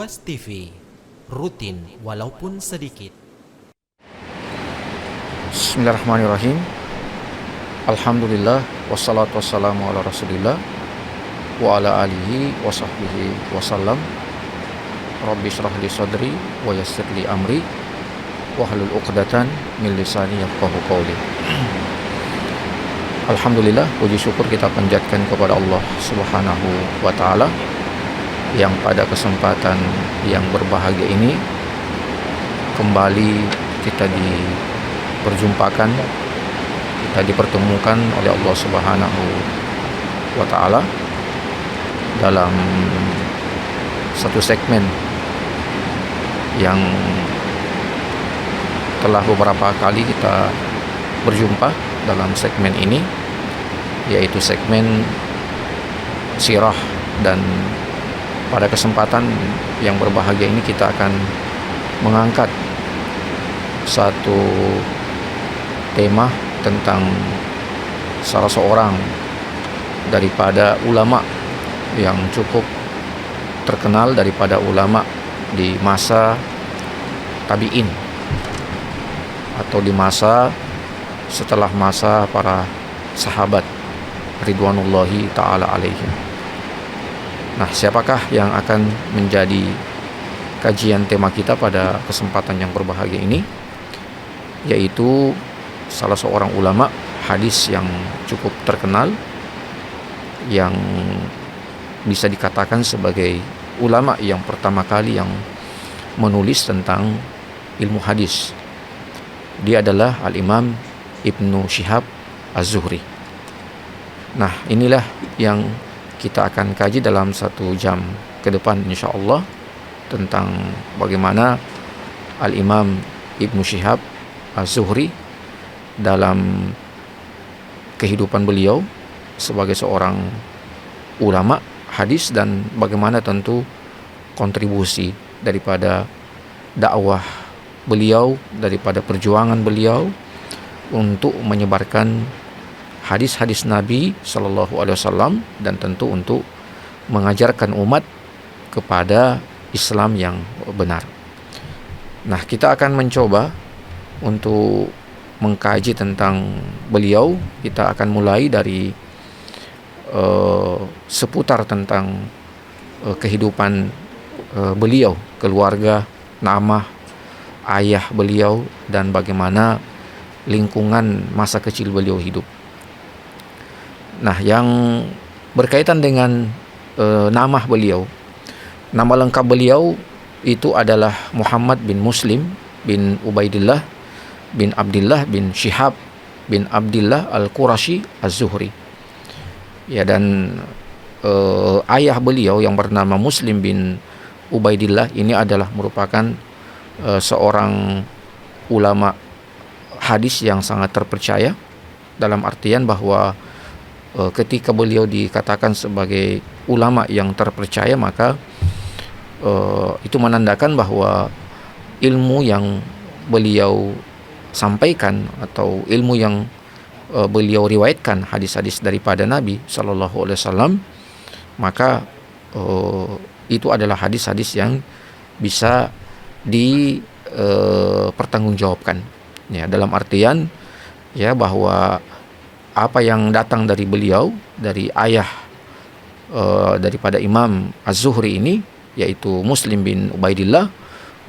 Buas TV, rutin walaupun sedikit. Bismillahirrahmanirrahim. Alhamdulillah wassalatu wassalamu ala Rasulillah wa ala alihi wa sahbihi wasallam. Rabbi shrah li sadri wa yassir li amri wahlul 'uqdatan min lisani yafqahu qawli. Alhamdulillah, puji syukur kita panjatkan kepada Allah Subhanahu wa taala yang pada kesempatan yang berbahagia ini kembali kita diperjumpakan, kita dipertemukan oleh Allah Subhanahu wa taala dalam satu segmen yang telah beberapa kali kita berjumpa dalam segmen ini, yaitu segmen sirah. Dan pada kesempatan yang berbahagia ini kita akan mengangkat satu tema tentang salah seorang daripada ulama yang cukup terkenal, daripada ulama di masa tabi'in atau di masa setelah masa para sahabat ridwanullahi ta'ala alaihim. Nah, siapakah yang akan menjadi kajian tema kita pada kesempatan yang berbahagia ini? Yaitu salah seorang ulama hadis yang cukup terkenal, yang bisa dikatakan sebagai ulama yang pertama kali yang menulis tentang ilmu hadis. Dia adalah Al-Imam Ibnu Syihab Az-Zuhri. Nah, inilah yang kita akan kaji dalam 1 jam ke depan insyaallah, tentang bagaimana Al-Imam Ibnu Syihab Az-Zuhri dalam kehidupan beliau sebagai seorang ulama hadis, dan bagaimana tentu kontribusi daripada dakwah beliau, daripada perjuangan beliau untuk menyebarkan hadis-hadis Nabi Sallallahu Alaihi Wasallam, dan tentu untuk mengajarkan umat kepada Islam yang benar. Nah, kita akan mencoba untuk mengkaji tentang beliau. Kita akan mulai dari seputar tentang kehidupan beliau, keluarga, nama ayah beliau, dan bagaimana lingkungan masa kecil beliau hidup. Nah, yang berkaitan dengan nama beliau, nama lengkap beliau itu adalah Muhammad bin Muslim bin Ubaidillah bin Abdillah bin Syihab bin Abdillah Al-Qurashi Az-Zuhri. Ya, dan ayah beliau yang bernama Muslim bin Ubaidillah ini adalah merupakan seorang ulama hadis yang sangat terpercaya, dalam artian bahwa ketika beliau dikatakan sebagai ulama yang terpercaya, maka itu menandakan bahwa ilmu yang beliau sampaikan atau ilmu yang beliau riwayatkan, hadis-hadis daripada Nabi Sallallahu Alaihi Wasallam, maka itu adalah hadis-hadis yang bisa dipertanggungjawabkan. Ya, dalam artian ya bahwa apa yang datang dari beliau, dari ayah daripada Imam Az-Zuhri ini, yaitu Muslim bin Ubaidillah,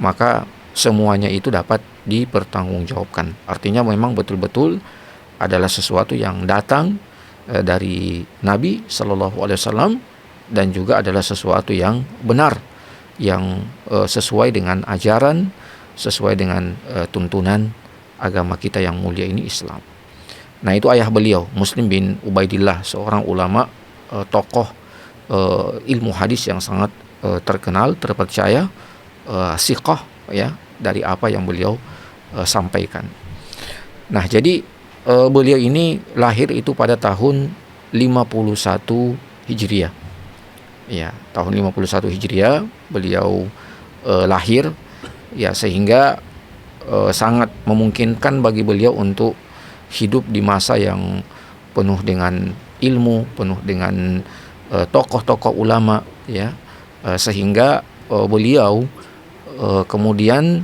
maka semuanya itu dapat dipertanggungjawabkan. Artinya memang betul-betul adalah sesuatu yang datang dari Nabi Sallallahu Alaihi Wasallam, dan juga adalah sesuatu yang benar, yang sesuai dengan ajaran, sesuai dengan tuntunan agama kita yang mulia ini, Islam. Nah, itu ayah beliau, Muslim bin Ubaidillah, seorang ulama, tokoh ilmu hadis yang sangat terkenal, terpercaya, siqah ya, dari apa yang beliau sampaikan. Nah, jadi beliau ini lahir itu pada tahun 51 Hijriah. Ya, tahun 51 Hijriah beliau lahir, ya, sehingga sangat memungkinkan bagi beliau untuk hidup di masa yang penuh dengan ilmu, penuh dengan tokoh-tokoh ulama, ya, sehingga beliau, kemudian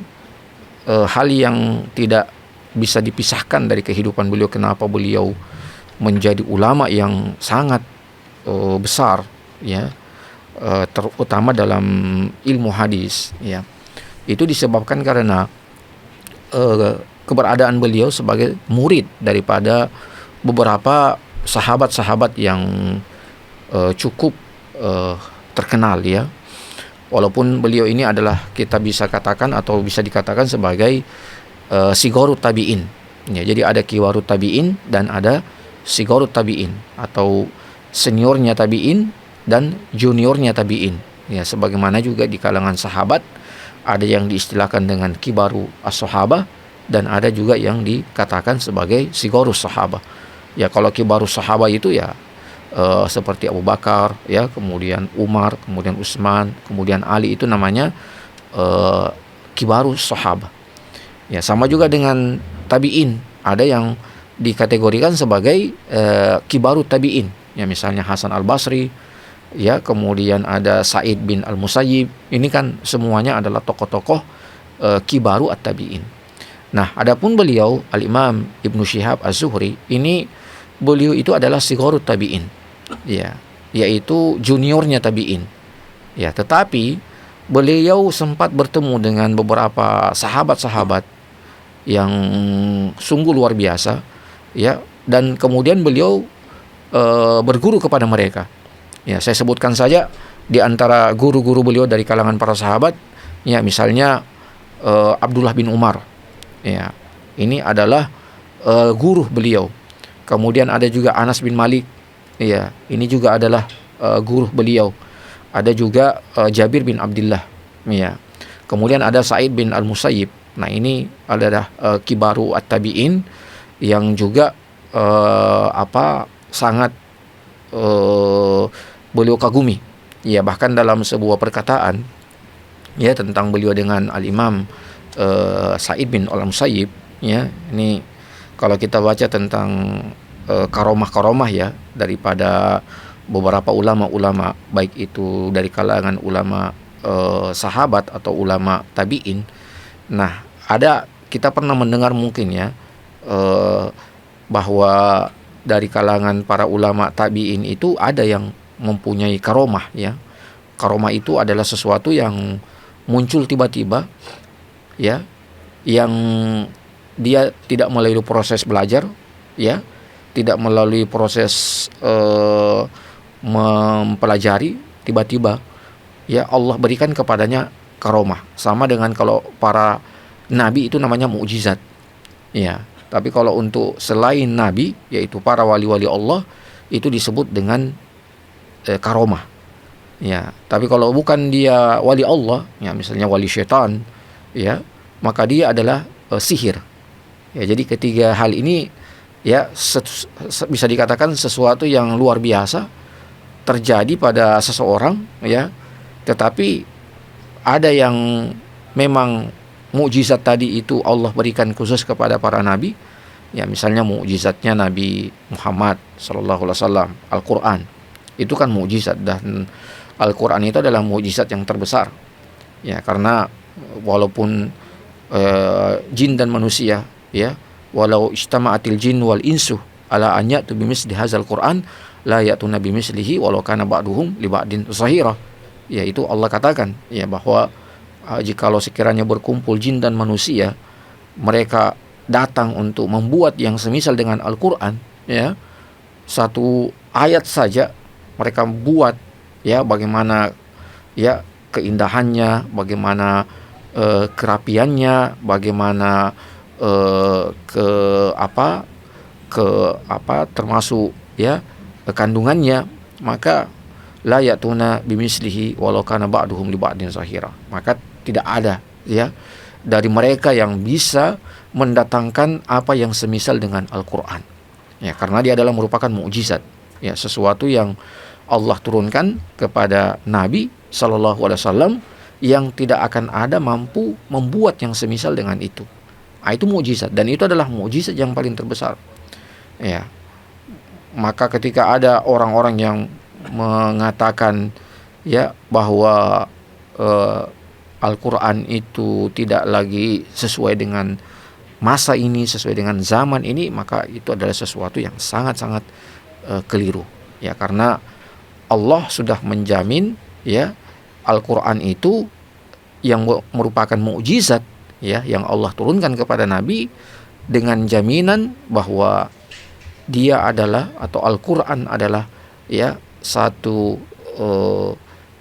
hal yang tidak bisa dipisahkan dari kehidupan beliau, kenapa beliau menjadi ulama yang sangat besar, ya, terutama dalam ilmu hadis, ya, itu disebabkan karena keberadaan beliau sebagai murid daripada beberapa sahabat-sahabat yang cukup terkenal, ya. Walaupun beliau ini adalah, kita bisa katakan atau bisa dikatakan sebagai sigorut tabi'in, ya. Jadi ada kiwarut tabi'in dan ada sigorut tabi'in, atau seniornya tabi'in dan juniornya tabi'in, ya. Sebagaimana juga di kalangan sahabat ada yang diistilahkan dengan kibaru as-sahabah dan ada juga yang dikatakan sebagai sigorus sahabah. Ya, kalau kibarus sahabah itu ya seperti Abu Bakar, ya, kemudian Umar, kemudian Utsman, kemudian Ali, itu namanya kibarus sahabah. Ya, sama juga dengan tabi'in, ada yang dikategorikan sebagai kibarut tabi'in. Ya, misalnya Hasan al-Basri, ya, kemudian ada Sa'id bin al-Musayyib. Ini kan semuanya adalah tokoh-tokoh kibaru at-tabi'in. Nah, adapun beliau Al-Imam Ibnu Syihab Az-Zuhri ini, beliau itu adalah sigorut tabi'in, ya, yaitu juniornya tabi'in. Ya, tetapi beliau sempat bertemu dengan beberapa sahabat-sahabat yang sungguh luar biasa, ya, dan kemudian beliau berguru kepada mereka. Ya, saya sebutkan saja di antara guru-guru beliau dari kalangan para sahabat, ya, misalnya Abdullah bin Umar, ya, ini adalah guru beliau. Kemudian ada juga Anas bin Malik, ya, ini juga adalah guru beliau. Ada juga Jabir bin Abdullah, ya. Kemudian ada Sa'id bin al-Musayyib. Nah, ini adalah kibaru at-tabi'in yang juga sangat beliau kagumi. Ya, bahkan dalam sebuah perkataan, ya, tentang beliau dengan Al-Imam Sa'id bin al-Musayyib, ya, ini kalau kita baca tentang karomah-karomah, ya, daripada beberapa ulama-ulama, baik itu dari kalangan ulama sahabat atau ulama tabi'in. Nah, kita pernah mendengar mungkin, ya, bahwa dari kalangan para ulama tabi'in itu ada yang mempunyai karomah, ya. Karomah itu adalah sesuatu yang muncul tiba-tiba, ya, yang dia tidak melalui proses belajar, ya, tidak melalui proses mempelajari, tiba-tiba, ya, Allah berikan kepadanya karomah. Sama dengan kalau para nabi itu namanya mukjizat, ya. Tapi kalau untuk selain nabi, yaitu para wali-wali Allah, itu disebut dengan karomah, ya. Tapi kalau bukan dia wali Allah, ya, misalnya wali syaitan, ya, maka dia adalah sihir. Ya, jadi ketiga hal ini, ya, bisa dikatakan sesuatu yang luar biasa terjadi pada seseorang, ya. Tetapi ada yang memang mukjizat tadi itu Allah berikan khusus kepada para nabi, ya, misalnya mukjizatnya Nabi Muhammad sallallahu alaihi wasallam, Al-Qur'an. Itu kan mukjizat, dan Al-Qur'an itu adalah mukjizat yang terbesar. Ya, karena walaupun jin dan manusia, ya, walau ijtama'atil jin wal insu ala an ya'tu bimisli hadzal Qur'an la ya'tuna bimislihi walau kana ba'duhum li ba'din zahira. Ya, itu Allah katakan, ya, bahwa jikalau sekiranya berkumpul jin dan manusia, mereka datang untuk membuat yang semisal dengan Al-Qur'an, ya, satu ayat saja mereka buat, ya, bagaimana, ya, keindahannya, bagaimana kerapiannya, bagaimana termasuk, ya, kandungannya, maka la ya'tuna bimislihi walau kana ba'duhum li ba'din zahira. Maka tidak ada, ya, dari mereka yang bisa mendatangkan apa yang semisal dengan Al-Qur'an. Ya, karena dia adalah merupakan mukjizat, ya, sesuatu yang Allah turunkan kepada Nabi sallallahu alaihi wasallam yang tidak akan ada mampu membuat yang semisal dengan itu. Itu mukjizat, dan itu adalah mukjizat yang paling terbesar. Ya. Maka ketika ada orang-orang yang mengatakan, ya, bahwa eh, Al-Quran itu tidak lagi sesuai dengan masa ini, sesuai dengan zaman ini, maka itu adalah sesuatu yang sangat-sangat keliru. Ya, karena Allah sudah menjamin ya Al-Quran itu yang merupakan mukjizat ya yang Allah turunkan kepada Nabi, dengan jaminan bahwa dia adalah, atau Al-Quran adalah ya satu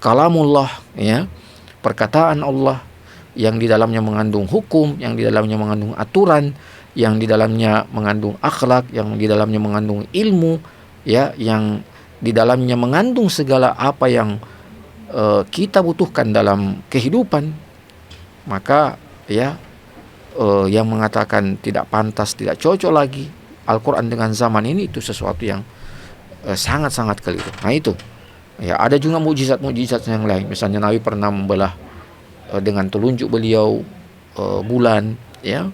kalamullah, ya perkataan Allah yang di dalamnya mengandung hukum, yang di dalamnya mengandung aturan, yang di dalamnya mengandung akhlak, yang di dalamnya mengandung ilmu, ya yang di dalamnya mengandung segala apa yang kita butuhkan dalam kehidupan. Maka ya yang mengatakan tidak pantas, tidak cocok lagi Al-Quran dengan zaman ini, itu sesuatu yang sangat-sangat keliru. Nah itu ya, ada juga mukjizat-mukjizat yang lain. Misalnya Nabi pernah membelah dengan telunjuk beliau bulan, ya,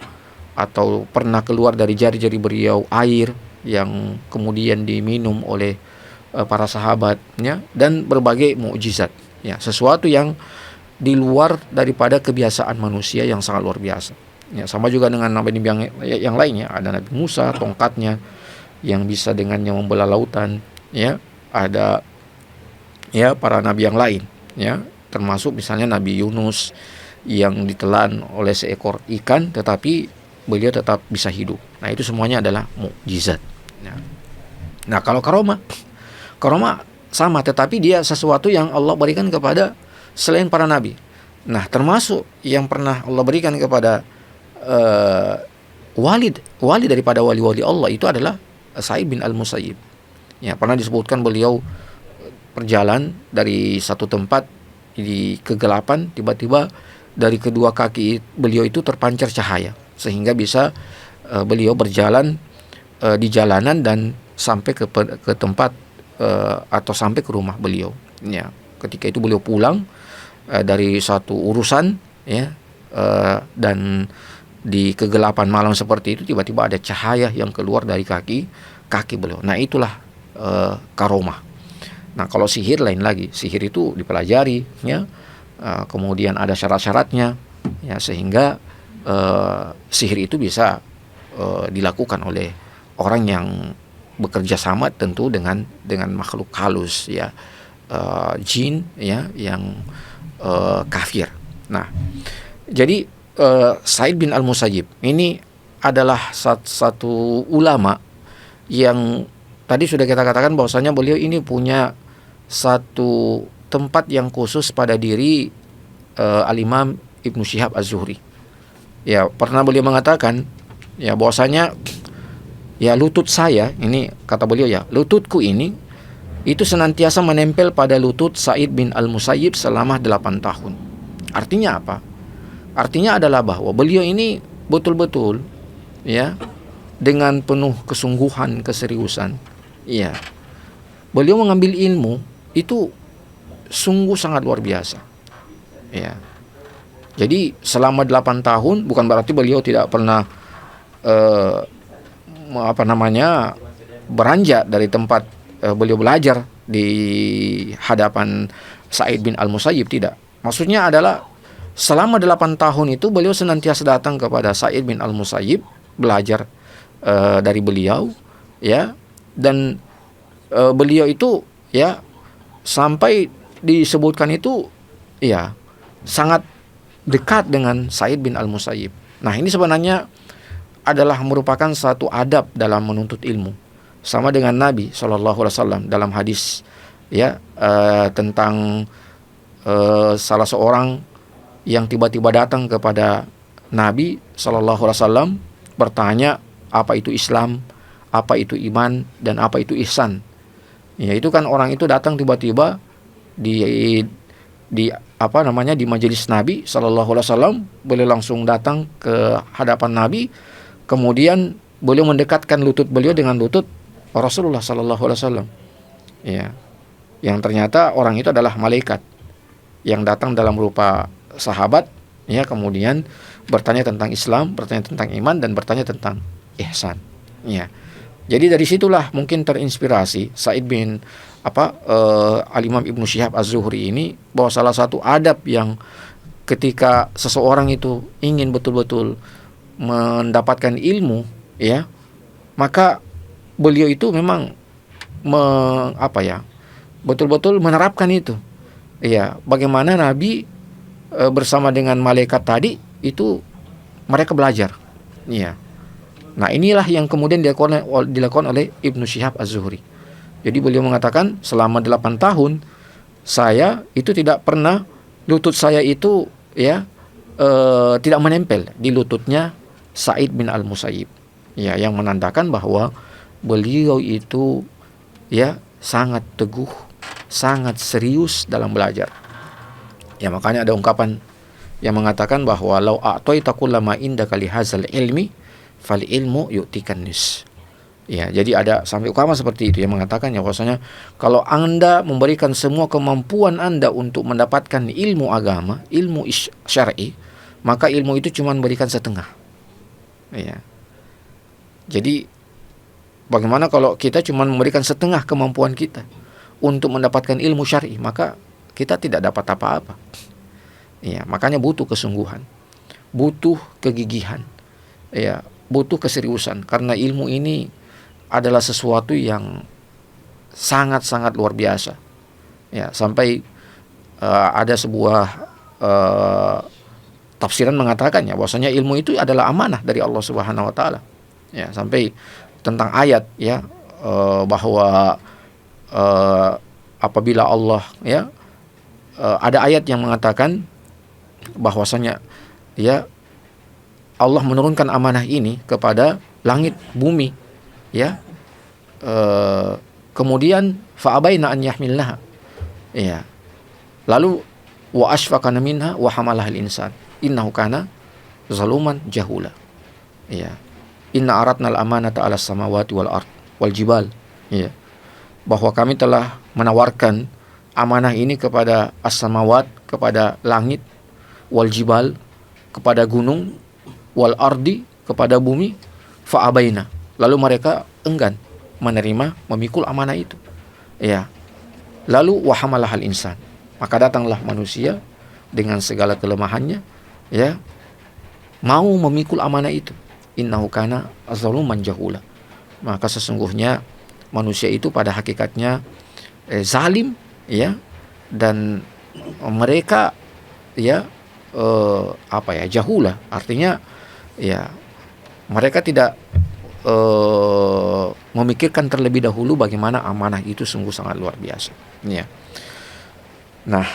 atau pernah keluar dari jari-jari beliau air yang kemudian diminum oleh para sahabatnya, dan berbagai mukjizat, ya, sesuatu yang di luar daripada kebiasaan manusia yang sangat luar biasa. Ya, sama juga dengan nabi-nabi yang lainnya. Ada Nabi Musa, tongkatnya yang bisa dengannya membelah lautan, ya. Ada ya para nabi yang lain, ya, termasuk misalnya Nabi Yunus yang ditelan oleh seekor ikan tetapi beliau tetap bisa hidup. Nah, itu semuanya adalah mukjizat. Nah, kalau karomah sama, tetapi dia sesuatu yang Allah berikan kepada selain para nabi. Nah, termasuk yang pernah Allah berikan kepada wali daripada wali-wali Allah itu adalah Sa'id bin Al-Musayyib. Ya, pernah disebutkan beliau berjalan dari satu tempat di kegelapan, tiba-tiba dari kedua kaki beliau itu terpancar cahaya, sehingga bisa beliau berjalan di jalanan dan sampai ke tempat atau sampai ke rumah beliau. Ya, ketika itu beliau pulang dari satu urusan, ya, dan di kegelapan malam seperti itu tiba-tiba ada cahaya yang keluar dari kaki beliau. Nah, itulah karomah. Nah, kalau sihir lain lagi. Sihir itu dipelajari, ya, kemudian ada syarat-syaratnya, ya, sehingga sihir itu bisa dilakukan oleh orang yang bekerja sama tentu dengan makhluk halus, ya, jin, ya, yang kafir. Nah, jadi Sa'id bin Al-Musayyib ini adalah satu ulama yang tadi sudah kita katakan bahwasanya beliau ini punya satu tempat yang khusus pada diri Al-Imam Ibnu Syihab Az-Zuhri. Ya, pernah beliau mengatakan ya bahwasanya ya lutut saya ini, kata beliau, ya lututku ini itu senantiasa menempel pada lutut Sa'id bin Al-Musayyib selama 8 tahun. Artinya apa? Artinya adalah bahwa beliau ini betul-betul, ya, dengan penuh kesungguhan, keseriusan, ya, beliau mengambil ilmu itu sungguh sangat luar biasa, ya. Jadi selama 8 tahun bukan berarti beliau tidak pernah beranjak dari tempat beliau belajar di hadapan Sa'id bin Al-Musayyib, tidak. Maksudnya adalah selama 8 tahun itu beliau senantiasa datang kepada Sa'id bin Al-Musayyib, belajar dari beliau, ya, dan beliau itu, ya, sampai disebutkan itu, ya, sangat dekat dengan Sa'id bin Al-Musayyib. Nah, ini sebenarnya adalah merupakan satu adab dalam menuntut ilmu, sama dengan Nabi SAW dalam hadis, ya, tentang salah seorang yang tiba-tiba datang kepada Nabi SAW bertanya, apa itu Islam, apa itu iman, dan apa itu ihsan. Ya, itu kan orang itu datang tiba-tiba di majelis Nabi SAW, beliau langsung datang ke hadapan Nabi, kemudian beliau mendekatkan lutut beliau dengan lutut Rasulullah SAW. Ya, yang ternyata orang itu adalah malaikat yang datang dalam rupa sahabat, ya, kemudian bertanya tentang Islam, bertanya tentang iman, dan bertanya tentang ihsan, ya. Jadi dari situlah mungkin terinspirasi Sa'id bin Al-Imam Ibnu Syihab Az-Zuhri ini, bahwa salah satu adab yang ketika seseorang itu ingin betul-betul mendapatkan ilmu, ya, maka beliau itu memang betul-betul menerapkan itu. Ya, bagaimana Nabi bersama dengan malaikat tadi itu mereka belajar. Ya. Nah, inilah yang kemudian dilakukan oleh Ibnu Syihab Az-Zuhri. Jadi beliau mengatakan, selama 8 tahun saya itu tidak pernah lutut saya itu tidak menempel di lututnya Sa'id bin Al-Musayyib. Ya, yang menandakan bahwa beliau itu sangat teguh, sangat serius dalam belajar. Ya, makanya ada ungkapan yang mengatakan bahwa lau a'taita kullama indaka li hadzal ilmi fal ilmu yu'tikan nis. Ya, jadi ada sampai ungkapan seperti itu yang mengatakan bahwasanya kalau Anda memberikan semua kemampuan Anda untuk mendapatkan ilmu agama, ilmu syar'i, maka ilmu itu cuma berikan setengah. Ya. Jadi bagaimana kalau kita cuma memberikan setengah kemampuan kita untuk mendapatkan ilmu syar'i, maka kita tidak dapat apa-apa. Ya, makanya butuh kesungguhan, butuh kegigihan, ya, butuh keseriusan, karena ilmu ini adalah sesuatu yang sangat-sangat luar biasa. Ya, sampai ada sebuah tafsiran mengatakannya bahwasanya ilmu itu adalah amanah dari Allah Subhanahu wa taala. Ya, sampai tentang ayat bahwa apabila Allah ada ayat yang mengatakan bahwasanya Allah menurunkan amanah ini kepada langit bumi, kemudian fa'abaina an yahmilnaha, lalu wa asfaqana minha wa hamalahal insan innahu kana zaluman jahula, inna aradnal amanata 'alas samawati wal ard wal jibal, bahwa kami telah menawarkan amanah ini kepada as-samawat, kepada langit, wal jibal, kepada gunung, wal ardi, kepada bumi, fa'abaina, lalu mereka enggan menerima, memikul amanah itu. Lalu wahamalahal insan, maka datanglah manusia dengan segala kelemahannya, mau memikul amanah itu. Innahu kana zaluman jahula, maka sesungguhnya manusia itu pada hakikatnya zalim, dan mereka jahula, artinya mereka tidak memikirkan terlebih dahulu bagaimana amanah itu sungguh sangat luar biasa. Nah,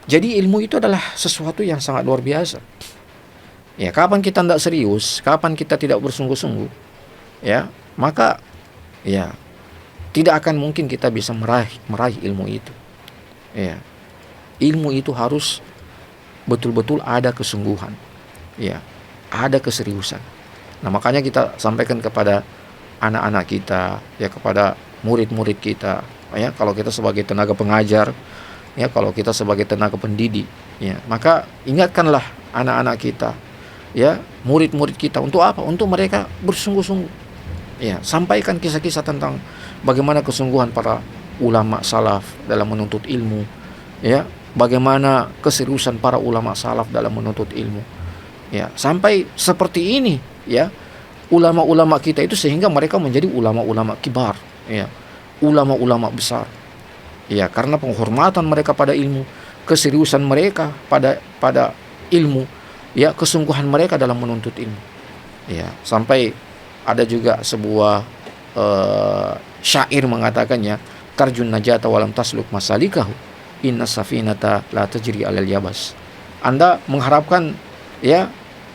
jadi ilmu itu adalah sesuatu yang sangat luar biasa. Kapan kita tidak serius, kapan kita tidak bersungguh-sungguh, maka tidak akan mungkin kita bisa meraih ilmu itu. Ilmu itu harus betul-betul ada kesungguhan, ada keseriusan. Nah, makanya kita sampaikan kepada anak-anak kita, kepada murid-murid kita, kalau kita sebagai tenaga pengajar, kalau kita sebagai tenaga pendidik, maka ingatkanlah anak-anak kita, murid-murid kita, untuk apa? Untuk mereka bersungguh-sungguh. Sampaikan kisah-kisah tentang bagaimana kesungguhan para ulama salaf dalam menuntut ilmu, bagaimana keseriusan para ulama salaf dalam menuntut ilmu, sampai seperti ini, ulama-ulama kita itu, sehingga mereka menjadi ulama-ulama kibar, ulama-ulama besar, karena penghormatan mereka pada ilmu, keseriusan mereka pada ilmu, kesungguhan mereka dalam menuntut ilmu. Sampai ada juga sebuah syair mengatakannya, tarjun najata walam tasluk masalikahu inna safinata la tajri alal yabas. Anda mengharapkan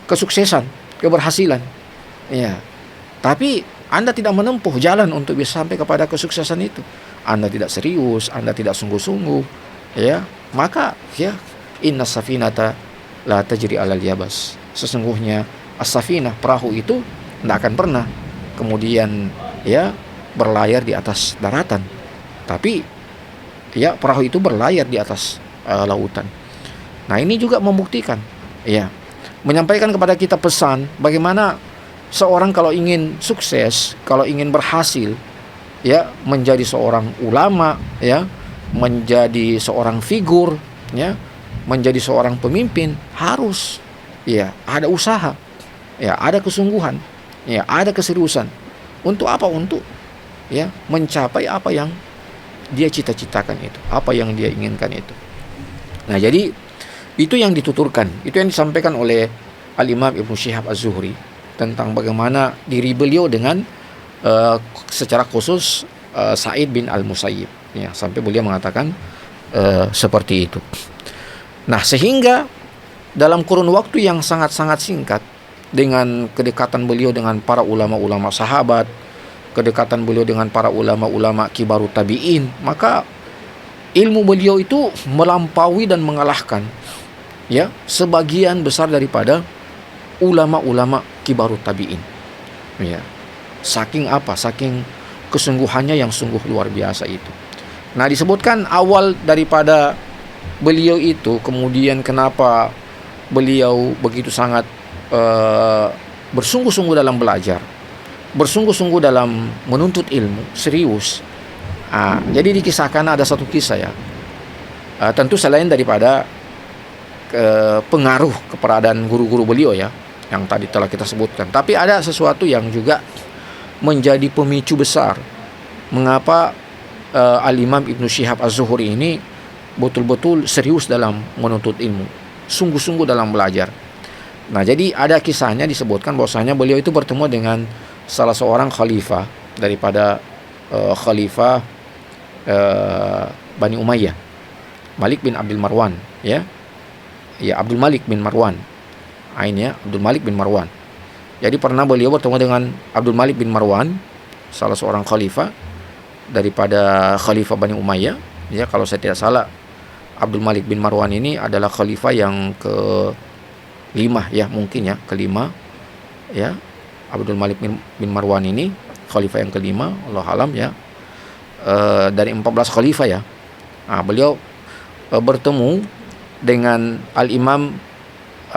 kesuksesan, keberhasilan, tapi Anda tidak menempuh jalan untuk bisa sampai kepada kesuksesan itu. Anda tidak serius, Anda tidak sungguh-sungguh, maka inna safinata la tajri alal yabas. Sesungguhnya as-safinah, perahu itu tidak akan pernah kemudian berlayar di atas daratan, tapi perahu itu berlayar di atas lautan. Nah, ini juga membuktikan, menyampaikan kepada kita pesan bagaimana seorang kalau ingin sukses, kalau ingin berhasil, ya menjadi seorang ulama, ya menjadi seorang figur, ya menjadi seorang pemimpin, harus ya ada usaha, ya ada kesungguhan, ya ada keseriusan. Untuk apa? Untuk ya mencapai apa yang dia cita-citakan itu, apa yang dia inginkan itu. Nah, jadi itu yang dituturkan, itu yang disampaikan oleh Al-Imam Ibnu Syihab Az-Zuhri tentang bagaimana diri beliau dengan secara khusus Sa'id bin Al-Musayyib, ya, sampai beliau mengatakan seperti itu. Nah, sehingga dalam kurun waktu yang sangat-sangat singkat, dengan kedekatan beliau dengan para ulama-ulama sahabat, kedekatan beliau dengan para ulama-ulama kibarut tabi'in, maka ilmu beliau itu melampaui dan mengalahkan ya sebagian besar daripada ulama-ulama kibarut tabi'in. Ya. Saking apa? Saking kesungguhannya yang sungguh luar biasa itu. Nah, disebutkan awal daripada beliau itu, kemudian kenapa beliau begitu sangat bersungguh-sungguh dalam belajar, bersungguh-sungguh dalam menuntut ilmu, serius. Jadi dikisahkan ada satu kisah ya. Tentu selain daripada pengaruh keberadaan guru-guru beliau ya, yang tadi telah kita sebutkan, tapi ada sesuatu yang juga menjadi pemicu besar mengapa Al-Imam Ibnu Syihab Az-Zuhri ini betul-betul serius dalam menuntut ilmu, sungguh-sungguh dalam belajar. Nah, jadi ada kisahnya disebutkan bahwasanya beliau itu bertemu dengan salah seorang khalifah daripada khalifah Bani Umayyah, Malik bin Abdul Marwan, ya. Ya, Abdul Malik bin Marwan. Ainnya Abdul Malik bin Marwan. Jadi pernah beliau bertemu dengan Abdul Malik bin Marwan, salah seorang khalifah daripada khalifah Bani Umayyah. Ya, kalau saya tidak salah, Abdul Malik bin Marwan ini adalah khalifah yang kelima ya, mungkin ya, kelima ya. Abdul Malik bin Marwan ini khalifah yang kelima, Allah alam ya. Dari 14 khalifah ya. Nah, beliau bertemu dengan Al-Imam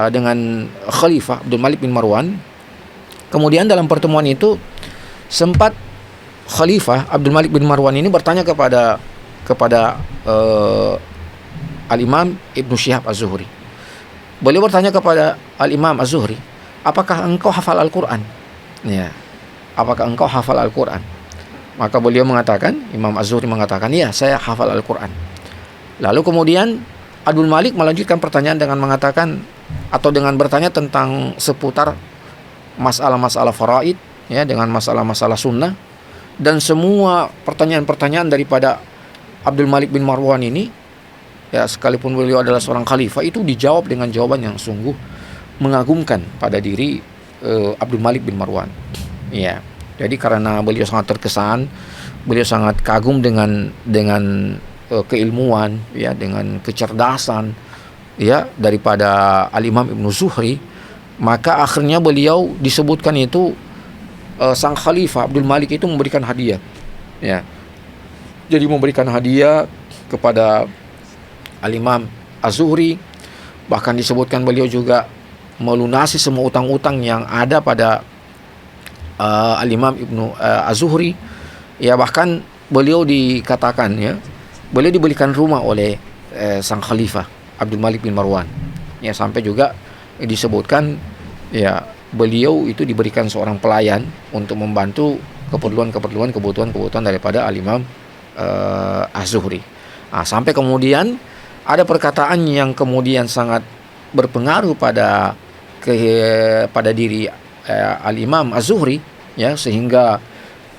dengan khalifah Abdul Malik bin Marwan. Kemudian dalam pertemuan itu sempat khalifah Abdul Malik bin Marwan ini bertanya kepada Al-Imam Ibnu Syihab Az-Zuhri. Beliau bertanya kepada Al-Imam Az-Zuhri, apakah engkau hafal Al-Quran? Ya, apakah engkau hafal Al-Quran? Maka beliau mengatakan, Imam Az-Zuhri mengatakan, ya, saya hafal Al-Quran. Lalu kemudian Abdul Malik melanjutkan pertanyaan dengan mengatakan, atau dengan bertanya tentang seputar masalah-masalah faraid, ya, dengan masalah-masalah sunnah, dan semua pertanyaan-pertanyaan daripada Abdul Malik bin Marwan ini, ya, sekalipun beliau adalah seorang khalifah, itu dijawab dengan jawaban yang sungguh mengagumkan pada diri Abdul Malik bin Marwan. Ya, jadi karena beliau sangat terkesan, beliau sangat kagum dengan keilmuan, ya, dengan kecerdasan, ya, daripada Al-Imam Ibnu Zuhri, maka akhirnya beliau disebutkan itu sang khalifah Abdul Malik itu memberikan hadiah, ya. Jadi memberikan hadiah kepada Al-Imam Az-Zuhri, bahkan disebutkan beliau juga melunasi semua utang-utang yang ada pada Al-Imam Ibnu Az-Zuhri, ya. Bahkan beliau dikatakan, ya, beliau diberikan rumah oleh sang khalifah Abdul Malik bin Marwan, ya, sampai juga disebutkan, ya, beliau itu diberikan seorang pelayan untuk membantu kebutuhan daripada Al-Imam Az-Zuhri. Sampai kemudian ada perkataan yang kemudian sangat berpengaruh pada diri Al-Imam Az-Zuhri, ya, sehingga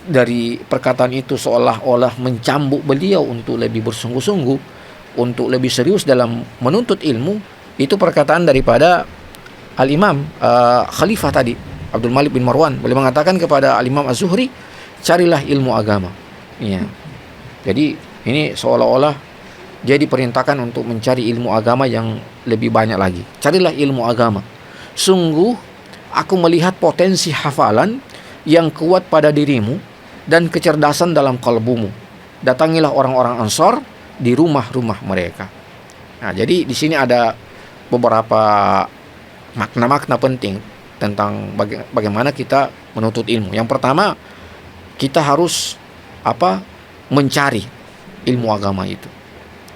dari perkataan itu seolah-olah mencambuk beliau untuk lebih bersungguh-sungguh, untuk lebih serius dalam menuntut ilmu. Itu perkataan daripada Al-Imam Khalifah tadi, Abdul Malik bin Marwan. Beliau mengatakan kepada Al-Imam Az-Zuhri, carilah ilmu agama. Ya. Jadi ini seolah-olah dia diperintahkan untuk mencari ilmu agama yang lebih banyak lagi. Carilah ilmu agama. Sungguh aku melihat potensi hafalan yang kuat pada dirimu dan kecerdasan dalam kalbumu. Datangilah orang-orang Ansar di rumah-rumah mereka. Nah, jadi di sini ada beberapa makna-makna penting tentang bagaimana kita menuntut ilmu. Yang pertama, kita harus mencari ilmu agama itu.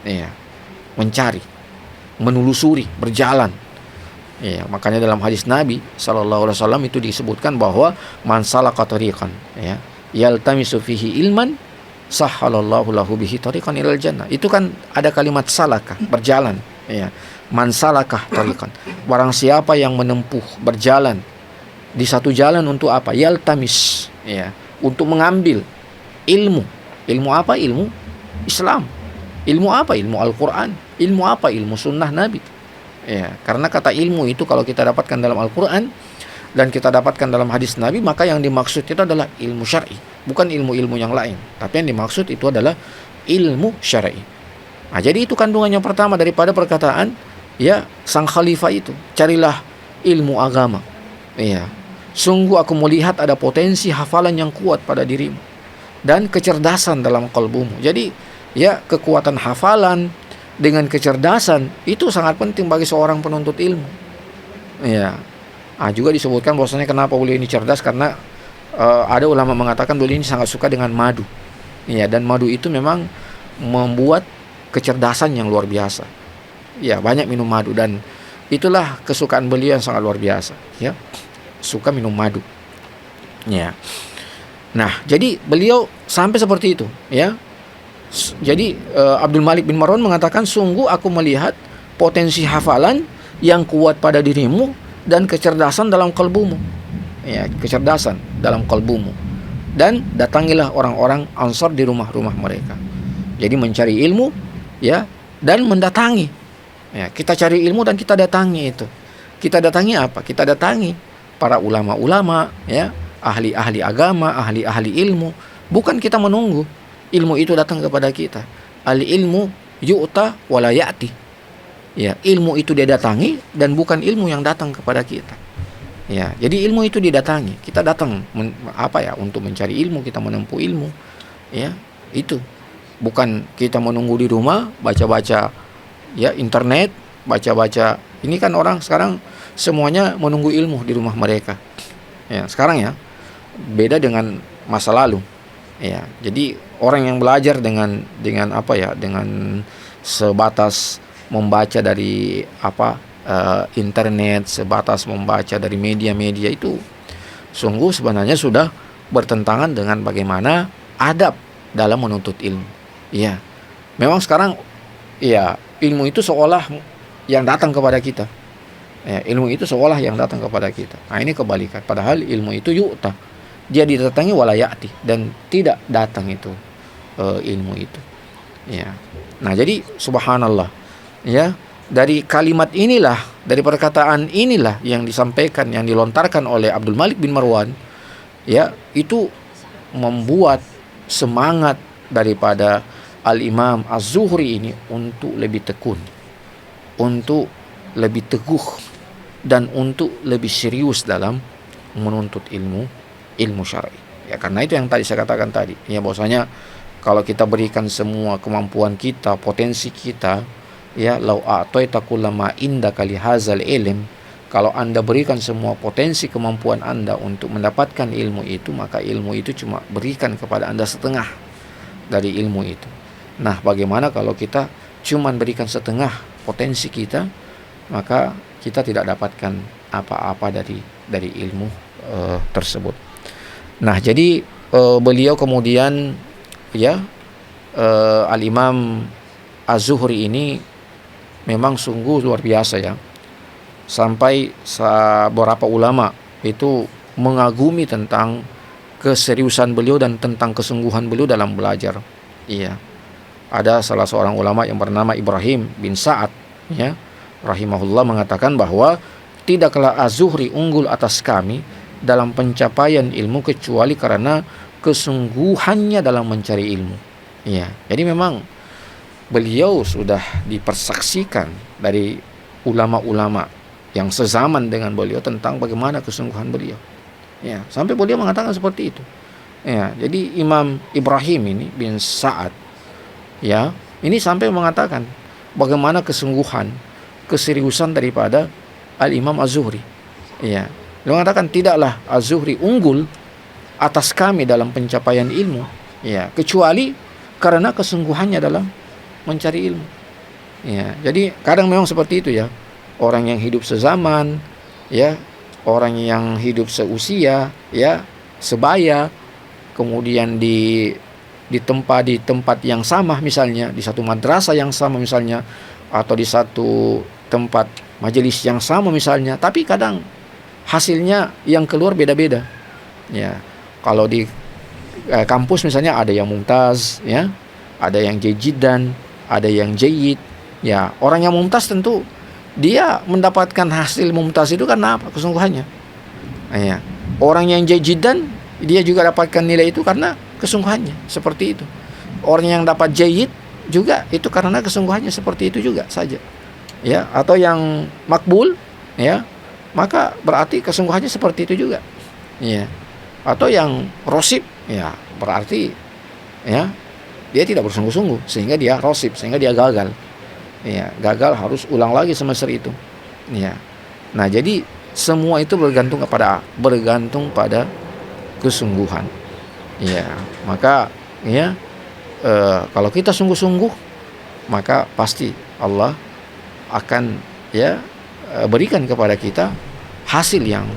Ya, mencari, menelusuri, berjalan. Ya, makanya dalam hadis Nabi sallallahu alaihi wasallam itu disebutkan bahwa man salaka tariqan, ya, yaltamisu fihi ilman, sahhalallahu lahu bihi tariqan ilal jannah. Itu kan ada kalimat salaka, berjalan, ya. Man salakah tariqan. Barang siapa yang menempuh, berjalan di satu jalan untuk apa? Yaltamis, ya, untuk mengambil ilmu. Ilmu apa? Ilmu Islam. Ilmu apa? Ilmu Al-Qur'an. Ilmu apa? Ilmu sunnah Nabi. Ya, karena kata ilmu itu kalau kita dapatkan dalam Al-Quran dan kita dapatkan dalam hadis Nabi, maka yang dimaksud itu adalah ilmu syar'i, bukan ilmu-ilmu yang lain. Tapi yang dimaksud itu adalah ilmu syar'i. Nah, jadi itu kandungan yang pertama daripada perkataan, ya, sang khalifah itu, carilah ilmu agama. Ya, sungguh aku melihat ada potensi hafalan yang kuat pada dirimu dan kecerdasan dalam kalbumu. Jadi, ya, kekuatan hafalan dengan kecerdasan itu sangat penting bagi seorang penuntut ilmu. Ya. Juga disebutkan bahwasanya kenapa beliau ini cerdas, karena ada ulama mengatakan beliau ini sangat suka dengan madu. Ya, dan madu itu memang membuat kecerdasan yang luar biasa. Ya, banyak minum madu dan itulah kesukaan beliau yang sangat luar biasa. Ya, suka minum madu. Ya. Nah, jadi beliau sampai seperti itu. Ya. Jadi Abdul Malik bin Marwan mengatakan, sungguh aku melihat potensi hafalan yang kuat pada dirimu dan kecerdasan dalam kalbumu. Ya, kecerdasan dalam kalbumu. Dan datangilah orang-orang Ansar di rumah-rumah mereka. Jadi mencari ilmu, ya, dan mendatangi. Ya, kita cari ilmu dan kita datangi itu. Kita datangi apa? Kita datangi para ulama-ulama, ya, ahli-ahli agama, ahli-ahli ilmu. Bukan kita menunggu ilmu itu datang kepada kita. Al ilmu yu'ta wala ya'ti. Ya, ilmu itu dia datangi dan bukan ilmu yang datang kepada kita. Ya, jadi ilmu itu didatangi. Kita datang untuk mencari ilmu, kita menempuh ilmu. Ya, itu. Bukan kita menunggu di rumah baca-baca, ya, internet, baca-baca. Ini kan orang sekarang semuanya menunggu ilmu di rumah mereka. Ya, sekarang, ya. Beda dengan masa lalu. Ya, jadi orang yang belajar dengan sebatas membaca dari internet, sebatas membaca dari media-media itu sungguh sebenarnya sudah bertentangan dengan bagaimana adab dalam menuntut ilmu. Ya, memang sekarang, ya, ilmu itu seolah yang datang kepada kita. Ya, ilmu itu seolah yang datang kepada kita. Nah, ini kebalikan. Padahal ilmu itu yu'ta, dia didatangi walayati, dan tidak datang itu ilmu itu. Ya. Nah, jadi subhanallah, ya, dari kalimat inilah, dari perkataan inilah yang disampaikan, yang dilontarkan oleh Abdul Malik bin Marwan, ya, itu membuat semangat daripada Al-Imam Az-Zuhri ini untuk lebih tekun, untuk lebih teguh, dan untuk lebih serius dalam menuntut ilmu syar'i. Ya, karena itu yang tadi saya katakan tadi, ya, bahwasanya kalau kita berikan semua kemampuan kita, potensi kita, ya, lau a'taita kullama indaka lihazal ilm, kalau Anda berikan semua potensi kemampuan Anda untuk mendapatkan ilmu itu, maka ilmu itu cuma berikan kepada Anda setengah dari ilmu itu. Nah, bagaimana kalau kita cuma berikan setengah potensi kita, maka kita tidak dapatkan apa-apa dari ilmu tersebut. Nah, jadi beliau kemudian, ya, Al-Imam Az-Zuhri ini memang sungguh luar biasa, ya. Sampai beberapa ulama itu mengagumi tentang keseriusan beliau dan tentang kesungguhan beliau dalam belajar. Iya. Ada salah seorang ulama yang bernama Ibrahim bin Sa'ad, ya, rahimahullah, mengatakan bahwa tidaklah Az-Zuhri unggul atas kami dalam pencapaian ilmu kecuali karena kesungguhannya dalam mencari ilmu. Ya, jadi memang beliau sudah dipersaksikan dari ulama-ulama yang sezaman dengan beliau tentang bagaimana kesungguhan beliau. Ya, sampai beliau mengatakan seperti itu. Ya, jadi Imam Ibrahim ini bin Sa'ad, ya, ini sampai mengatakan bagaimana kesungguhan, keseriusan daripada Al-Imam Az-Zuhri. Ya, beliau mengatakan tidaklah Az-Zuhri unggul atas kami dalam pencapaian ilmu Ya, kecuali karena kesungguhannya dalam mencari ilmu. Ya, jadi kadang memang seperti itu ya. Orang yang hidup sezaman, ya, orang yang hidup seusia, ya, sebaya, kemudian di tempat yang sama, misalnya di satu madrasah yang sama misalnya, atau di satu tempat majelis yang sama misalnya, tapi kadang hasilnya yang keluar beda-beda. Ya, kalau di kampus misalnya ada yang mumtaz, ya, ada yang jayidan, ada yang jayyid. Ya, orang yang mumtaz tentu dia mendapatkan hasil mumtaz itu karena apa? Kesungguhannya. Ya, orang yang jayidan dia juga dapatkan nilai itu karena kesungguhannya, seperti itu. Orang yang dapat jayyid juga itu karena kesungguhannya, seperti itu juga saja. Ya, atau yang makbul, ya, maka berarti kesungguhannya seperti itu juga. Ya. Atau yang rosib, ya, berarti ya dia tidak bersungguh-sungguh sehingga dia rosib, sehingga dia gagal. Ya, gagal harus ulang lagi semester itu. Ya. Nah, jadi semua itu bergantung pada kesungguhan. Ya, maka ya kalau kita sungguh-sungguh, maka pasti Allah akan ya berikan kepada kita hasil yang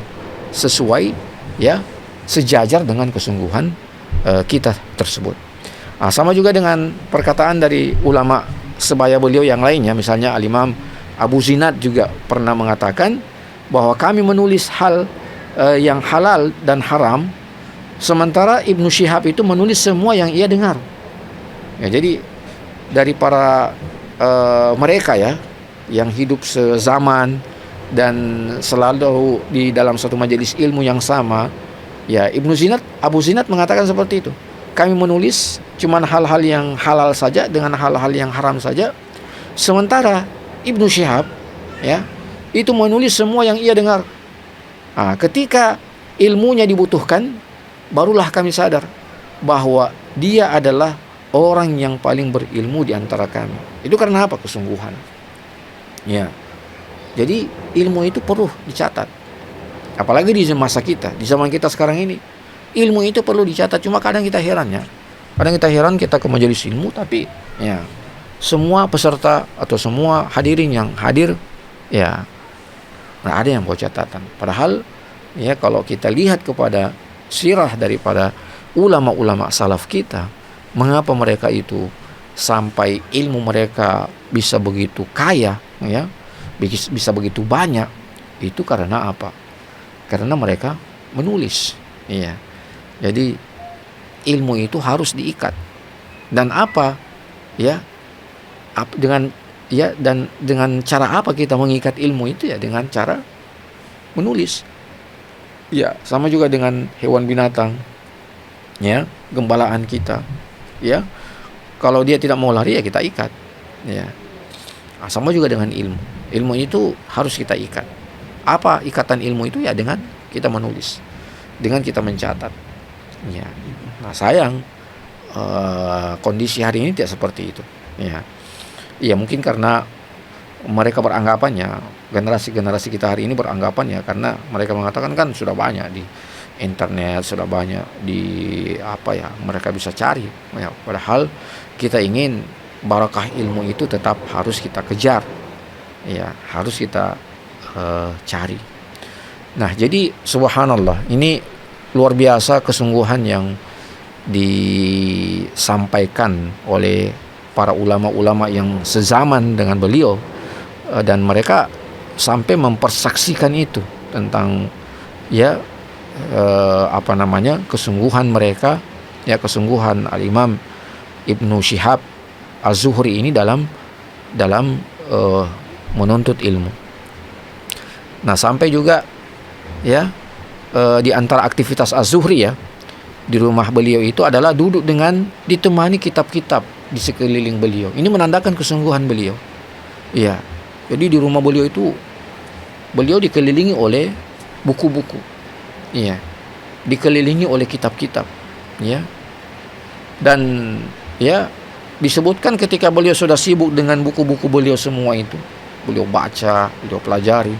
sesuai, ya, sejajar dengan kesungguhan kita tersebut. Sama juga dengan perkataan dari ulama sebaya beliau yang lainnya, misalnya Al-Imam Abu Zinad juga pernah mengatakan bahwa kami menulis hal yang halal dan haram, sementara Ibnu Syihab itu menulis semua yang ia dengar. Ya, jadi dari para mereka ya yang hidup sezaman dan selalu di dalam satu majelis ilmu yang sama, ya, Abu Zinad mengatakan seperti itu. Kami menulis cuman hal-hal yang halal saja dengan hal-hal yang haram saja, sementara Ibnu Syihab, ya, itu menulis semua yang ia dengar. Ketika ilmunya dibutuhkan, barulah kami sadar bahwa dia adalah orang yang paling berilmu di antara kami. Itu karena apa? Kesungguhan. Ya. Jadi ilmu itu perlu dicatat. Apalagi di masa kita, di zaman kita sekarang ini, ilmu itu perlu dicatat. Cuma kadang kita heran ya. Kadang kita heran kita ke majelis ilmu, tapi ya semua peserta atau semua hadirin yang hadir, ya, nggak ada yang bawa catatan. Padahal ya kalau kita lihat kepada sirah daripada ulama-ulama salaf kita, mengapa mereka itu sampai ilmu mereka bisa begitu kaya, ya, bisa begitu banyak, itu karena apa? Karena mereka menulis, ya. Jadi ilmu itu harus diikat. Dan apa, ya? Dengan cara apa kita mengikat ilmu itu, ya, dengan cara menulis. Ya, sama juga dengan hewan binatang, ya, gembalaan kita, ya. Kalau dia tidak mau lari, ya kita ikat, ya. Sama juga dengan ilmu. Ilmu itu harus kita ikat. Apa ikatan ilmu itu? Ya dengan kita menulis, dengan kita mencatat. Ya. Nah, sayang kondisi hari ini tidak seperti itu. Ya. Ya mungkin karena mereka beranggapannya, generasi kita hari ini beranggapannya, karena mereka mengatakan kan sudah banyak di internet, sudah banyak di mereka bisa cari. Ya, padahal kita ingin barakah ilmu itu tetap harus kita kejar. Ya, harus kita cari. Nah, jadi subhanallah, ini luar biasa kesungguhan yang disampaikan oleh para ulama-ulama yang sezaman dengan beliau, dan mereka sampai mempersaksikan itu tentang kesungguhan mereka, ya, kesungguhan Al-Imam Ibnu Syihab Az-Zuhri ini dalam menuntut ilmu. Nah, sampai juga ya di antara aktivitas Az-Zuhri ya di rumah beliau itu adalah duduk dengan ditemani kitab-kitab di sekeliling beliau. Ini menandakan kesungguhan beliau. Ya. Jadi di rumah beliau itu beliau dikelilingi oleh buku-buku. Iya. Dikelilingi oleh kitab-kitab, ya. Dan ya disebutkan ketika beliau sudah sibuk dengan buku-buku beliau semua itu, beliau baca, beliau pelajari,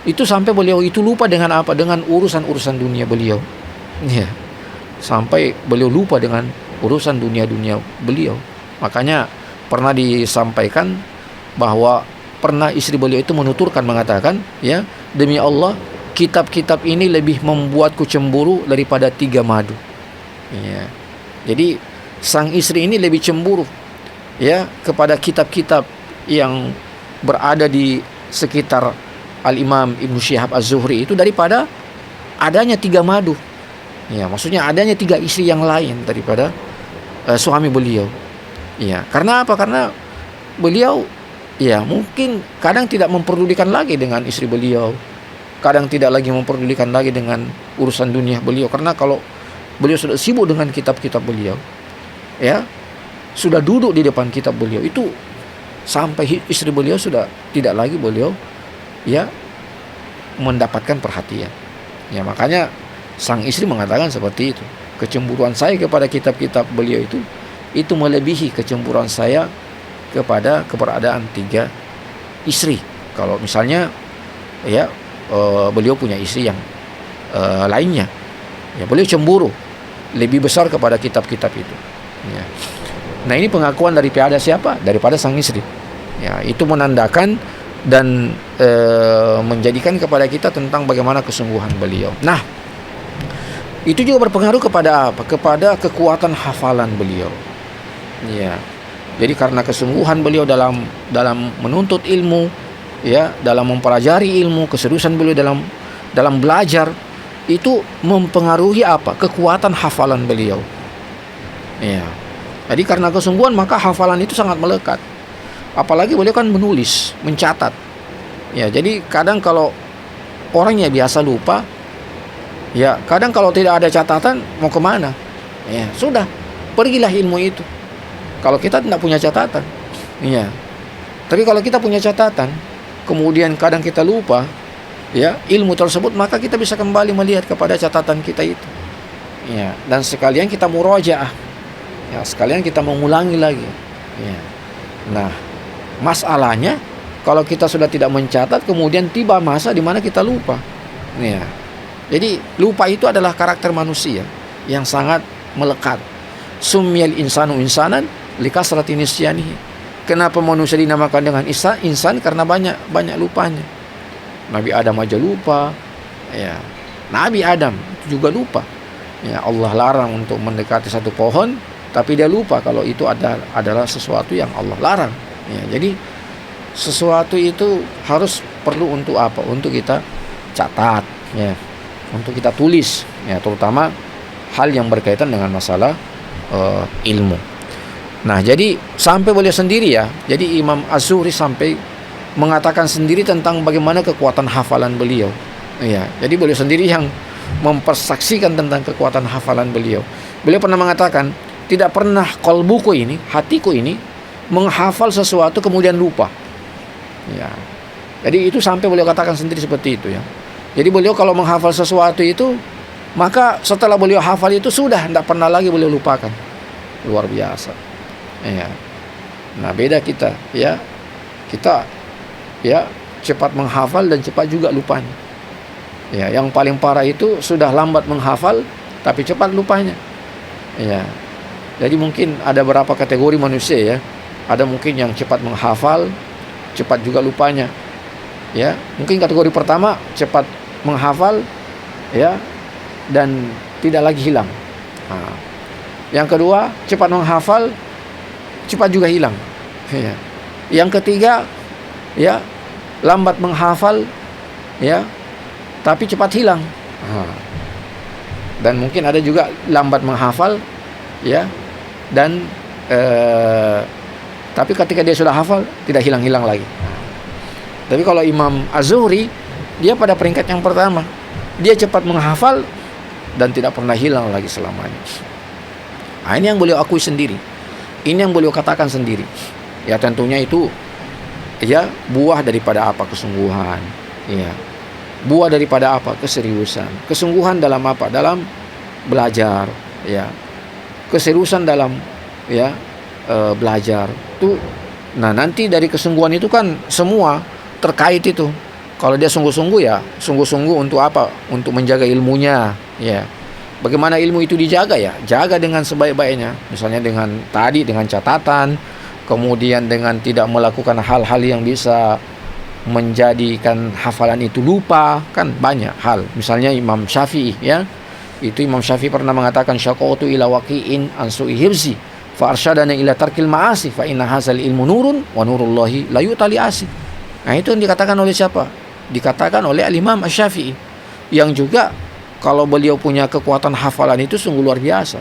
itu sampai beliau itu lupa dengan apa? Dengan urusan-urusan dunia beliau. Ya. Sampai beliau lupa dengan urusan dunia beliau. Makanya pernah disampaikan bahwa pernah istri beliau itu menuturkan, mengatakan, ya, demi Allah, kitab-kitab ini lebih membuatku cemburu daripada 3 madu. Ya. Jadi sang istri ini lebih cemburu, ya, kepada kitab-kitab yang berada di sekitar Al-Imam Ibnu Syihab Az-Zuhri itu daripada adanya 3 madu. Ya, maksudnya adanya 3 istri yang lain daripada suami beliau. Ya, karena apa? Karena beliau, ya, mungkin kadang tidak memperdulikan lagi dengan istri beliau, kadang tidak lagi memperdulikan lagi dengan urusan dunia beliau, karena kalau beliau sudah sibuk dengan kitab-kitab beliau, ya, sudah duduk di depan kitab beliau itu, sampai istri beliau sudah tidak lagi beliau, ya, mendapatkan perhatian. Ya, makanya sang istri mengatakan seperti itu, kecemburuan saya kepada kitab-kitab beliau itu melebihi kecemburuan saya kepada keberadaan 3 istri. Kalau misalnya, ya, beliau punya istri yang lainnya, ya, beliau cemburu lebih besar kepada kitab-kitab itu. Ya. Nah, ini pengakuan daripada siapa? Daripada sang istri. Ya, itu menandakan dan menjadikan kepada kita tentang bagaimana kesungguhan beliau. Nah, itu juga berpengaruh kepada apa? Kepada kekuatan hafalan beliau. Ya. Jadi karena kesungguhan beliau dalam menuntut ilmu, ya, dalam mempelajari ilmu, keseriusan beliau dalam belajar, itu mempengaruhi apa? Kekuatan hafalan beliau. Ya. Jadi karena kesungguhan maka hafalan itu sangat melekat. Apalagi beliau kan menulis, mencatat. Ya, jadi kadang kalau orangnya biasa lupa, ya, kadang kalau tidak ada catatan mau kemana? Ya, sudah, pergilah ilmu itu. Kalau kita tidak punya catatan, ya. Tapi kalau kita punya catatan, kemudian kadang kita lupa, ya, ilmu tersebut, maka kita bisa kembali melihat kepada catatan kita itu. Ya, dan sekalian kita murojaah. Ya, sekalian kita mengulangi lagi. Ya. Nah, masalahnya kalau kita sudah tidak mencatat, kemudian tiba masa di mana kita lupa. Ya. Jadi lupa itu adalah karakter manusia yang sangat melekat. Sumyal insanu insanan likasrati nisyanihi. Kenapa manusia dinamakan dengan insan? Karena banyak lupanya. Nabi Adam aja lupa. Ya. Nabi Adam juga lupa. Ya, Allah larang untuk mendekati satu pohon, tapi dia lupa kalau itu adalah sesuatu yang Allah larang. Ya, jadi sesuatu itu harus perlu untuk apa? Untuk kita catat, ya, untuk kita tulis, ya, terutama hal yang berkaitan dengan masalah ilmu. Nah, jadi sampai beliau sendiri, ya, jadi Imam Az-Zuhri sampai mengatakan sendiri tentang bagaimana kekuatan hafalan beliau. Ya, jadi beliau sendiri yang mempersaksikan tentang kekuatan hafalan beliau. Beliau pernah mengatakan, tidak pernah qalbuku ini, hatiku ini, menghafal sesuatu kemudian lupa. Ya. Jadi itu sampai beliau katakan sendiri seperti itu, ya. Jadi beliau kalau menghafal sesuatu itu, maka setelah beliau hafal itu sudah tidak pernah lagi beliau lupakan. Luar biasa. Ya. Nah, beda kita, ya. Kita, ya, cepat menghafal dan cepat juga lupanya. Ya, yang paling parah itu sudah lambat menghafal tapi cepat lupanya. Ya. Jadi mungkin ada beberapa kategori manusia, ya. Ada mungkin yang cepat menghafal, cepat juga lupanya. Ya, mungkin kategori pertama cepat menghafal, ya, dan tidak lagi hilang. Nah, yang kedua cepat menghafal, cepat juga hilang. Ya. Yang ketiga, ya, lambat menghafal, ya, tapi cepat hilang. Nah, dan mungkin ada juga lambat menghafal, ya, dan tapi ketika dia sudah hafal tidak hilang-hilang lagi. Tapi kalau Imam Az-Zuhri, dia pada peringkat yang pertama, dia cepat menghafal dan tidak pernah hilang lagi selamanya. Nah, ini yang beliau akui sendiri, ini yang beliau katakan sendiri. Ya, tentunya itu, ya, buah daripada apa? Kesungguhan. Ya, buah daripada apa? Keseriusan. Kesungguhan dalam apa? Dalam belajar. Ya, keseriusan dalam, ya, belajar itu. Nah, nanti dari kesungguhan itu kan semua terkait itu. Kalau dia sungguh-sungguh, ya, sungguh-sungguh untuk apa? Untuk menjaga ilmunya, ya. Bagaimana ilmu itu dijaga ya? Jaga dengan sebaik-baiknya. Misalnya dengan catatan, kemudian dengan tidak melakukan hal-hal yang bisa menjadikan hafalan itu lupa, kan banyak hal. Misalnya Imam Syafi'i ya. Itu Imam Syafi'i pernah mengatakan syaqautu ila waqi'in an su'i hifzi fa arsyadana ila tarkil ma'asi fa inna hadzal ilmu nurun wa nurullahi la yu'tali asi. Nah, itu yang dikatakan oleh siapa? Dikatakan oleh Al-Imam Asy-Syafi'i, yang juga kalau beliau punya kekuatan hafalan itu sungguh luar biasa.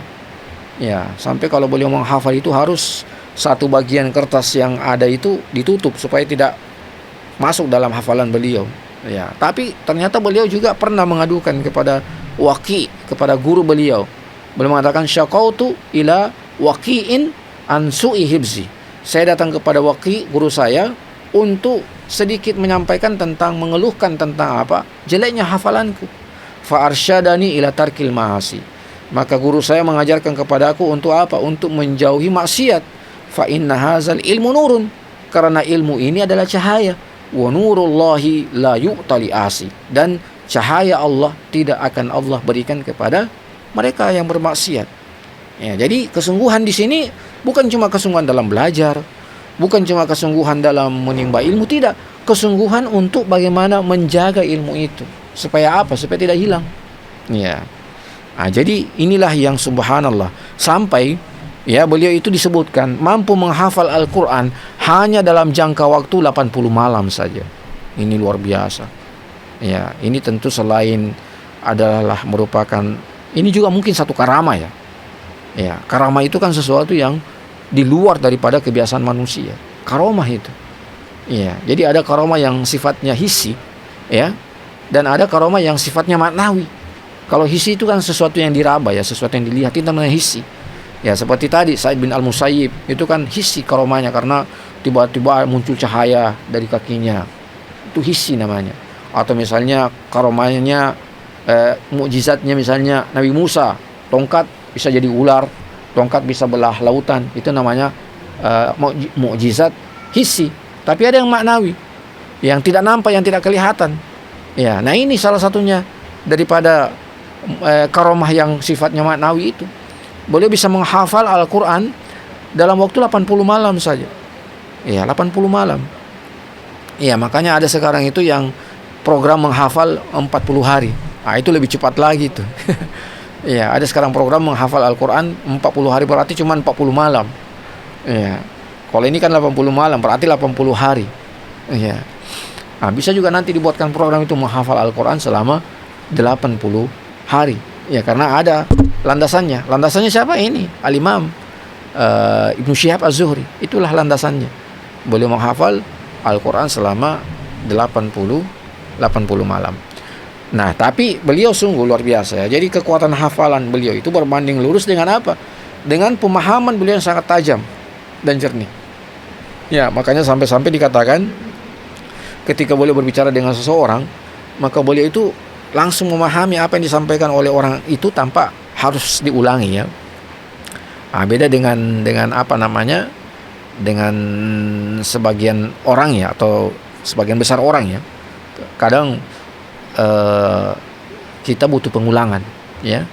Ya, sampai kalau beliau menghafal itu harus satu bagian kertas yang ada itu ditutup supaya tidak masuk dalam hafalan beliau. Ya, tapi ternyata beliau juga pernah mengadukan kepada Waqi, kepada guru beliau. Beliau mengatakan syaqautu ila waqi'in an su'i hibzi. Saya datang kepada Waqi, guru saya, untuk sedikit menyampaikan tentang, mengeluhkan tentang apa? Jeleknya hafalanku. Fa arsyadani ila tarkil ma'asi. Maka guru saya mengajarkan kepada aku untuk apa? Untuk menjauhi maksiat. Fa inna hadzal ilmu nurun. Karena ilmu ini adalah cahaya. Wa nurullahi la yu'tali asi. Dan cahaya Allah tidak akan Allah berikan kepada mereka yang bermaksiat. Ya, jadi kesungguhan di sini bukan cuma kesungguhan dalam belajar, bukan cuma kesungguhan dalam menimba ilmu, tidak. Kesungguhan untuk bagaimana menjaga ilmu itu. Supaya apa? Supaya tidak hilang. Ya. Nah, jadi inilah yang subhanallah. Sampai ya beliau itu disebutkan mampu menghafal Al-Quran hanya dalam jangka waktu 80 malam saja. Ini luar biasa. Ya, ini tentu selain adalah merupakan, ini juga mungkin satu karamah ya. Ya, karamah itu kan sesuatu yang di luar daripada kebiasaan manusia. Karamah itu. Ya, jadi ada karamah yang sifatnya hissi, ya. Dan ada karamah yang sifatnya maknawi. Kalau hissi itu kan sesuatu yang diraba ya, sesuatu yang dilihat, itu namanya hissi. Ya, seperti tadi Sa'id bin Al-Musayyib, itu kan hissi karamahnya karena tiba-tiba muncul cahaya dari kakinya. Itu hissi namanya. Atau misalnya karamahnya mukjizatnya misalnya Nabi Musa, tongkat bisa jadi ular, tongkat bisa belah lautan. Itu namanya mukjizat hissi. Tapi ada yang maknawi, yang tidak nampak, yang tidak kelihatan. Ya, nah ini salah satunya daripada karamah yang sifatnya maknawi itu. Beliau bisa menghafal Al-Quran dalam waktu 80 malam saja. Ya, 80 malam. Ya, makanya ada sekarang itu yang program menghafal 40 hari. Nah, itu lebih cepat lagi tuh. Ya, ada sekarang program menghafal Al-Quran 40 hari, berarti cuma 40 malam. Ya. Kalau ini kan 80 malam, berarti 80 hari. Ya. Nah, bisa juga nanti dibuatkan program itu menghafal Al-Quran selama 80 hari. Ya, karena ada landasannya. Landasannya siapa ini? Al-Imam Ibnu Syihab Az-Zuhri. Itulah landasannya. Beliau menghafal Al-Quran selama 80 malam. Nah, tapi beliau sungguh luar biasa ya. Jadi kekuatan hafalan beliau itu berbanding lurus dengan apa? Dengan pemahaman beliau yang sangat tajam dan jernih. Ya, makanya sampai-sampai dikatakan ketika beliau berbicara dengan seseorang, maka beliau itu langsung memahami apa yang disampaikan oleh orang itu tanpa harus diulangi ya. Nah, beda dengan apa namanya? Dengan sebagian orang ya, atau sebagian besar orang ya. Kadang kita butuh pengulangan ya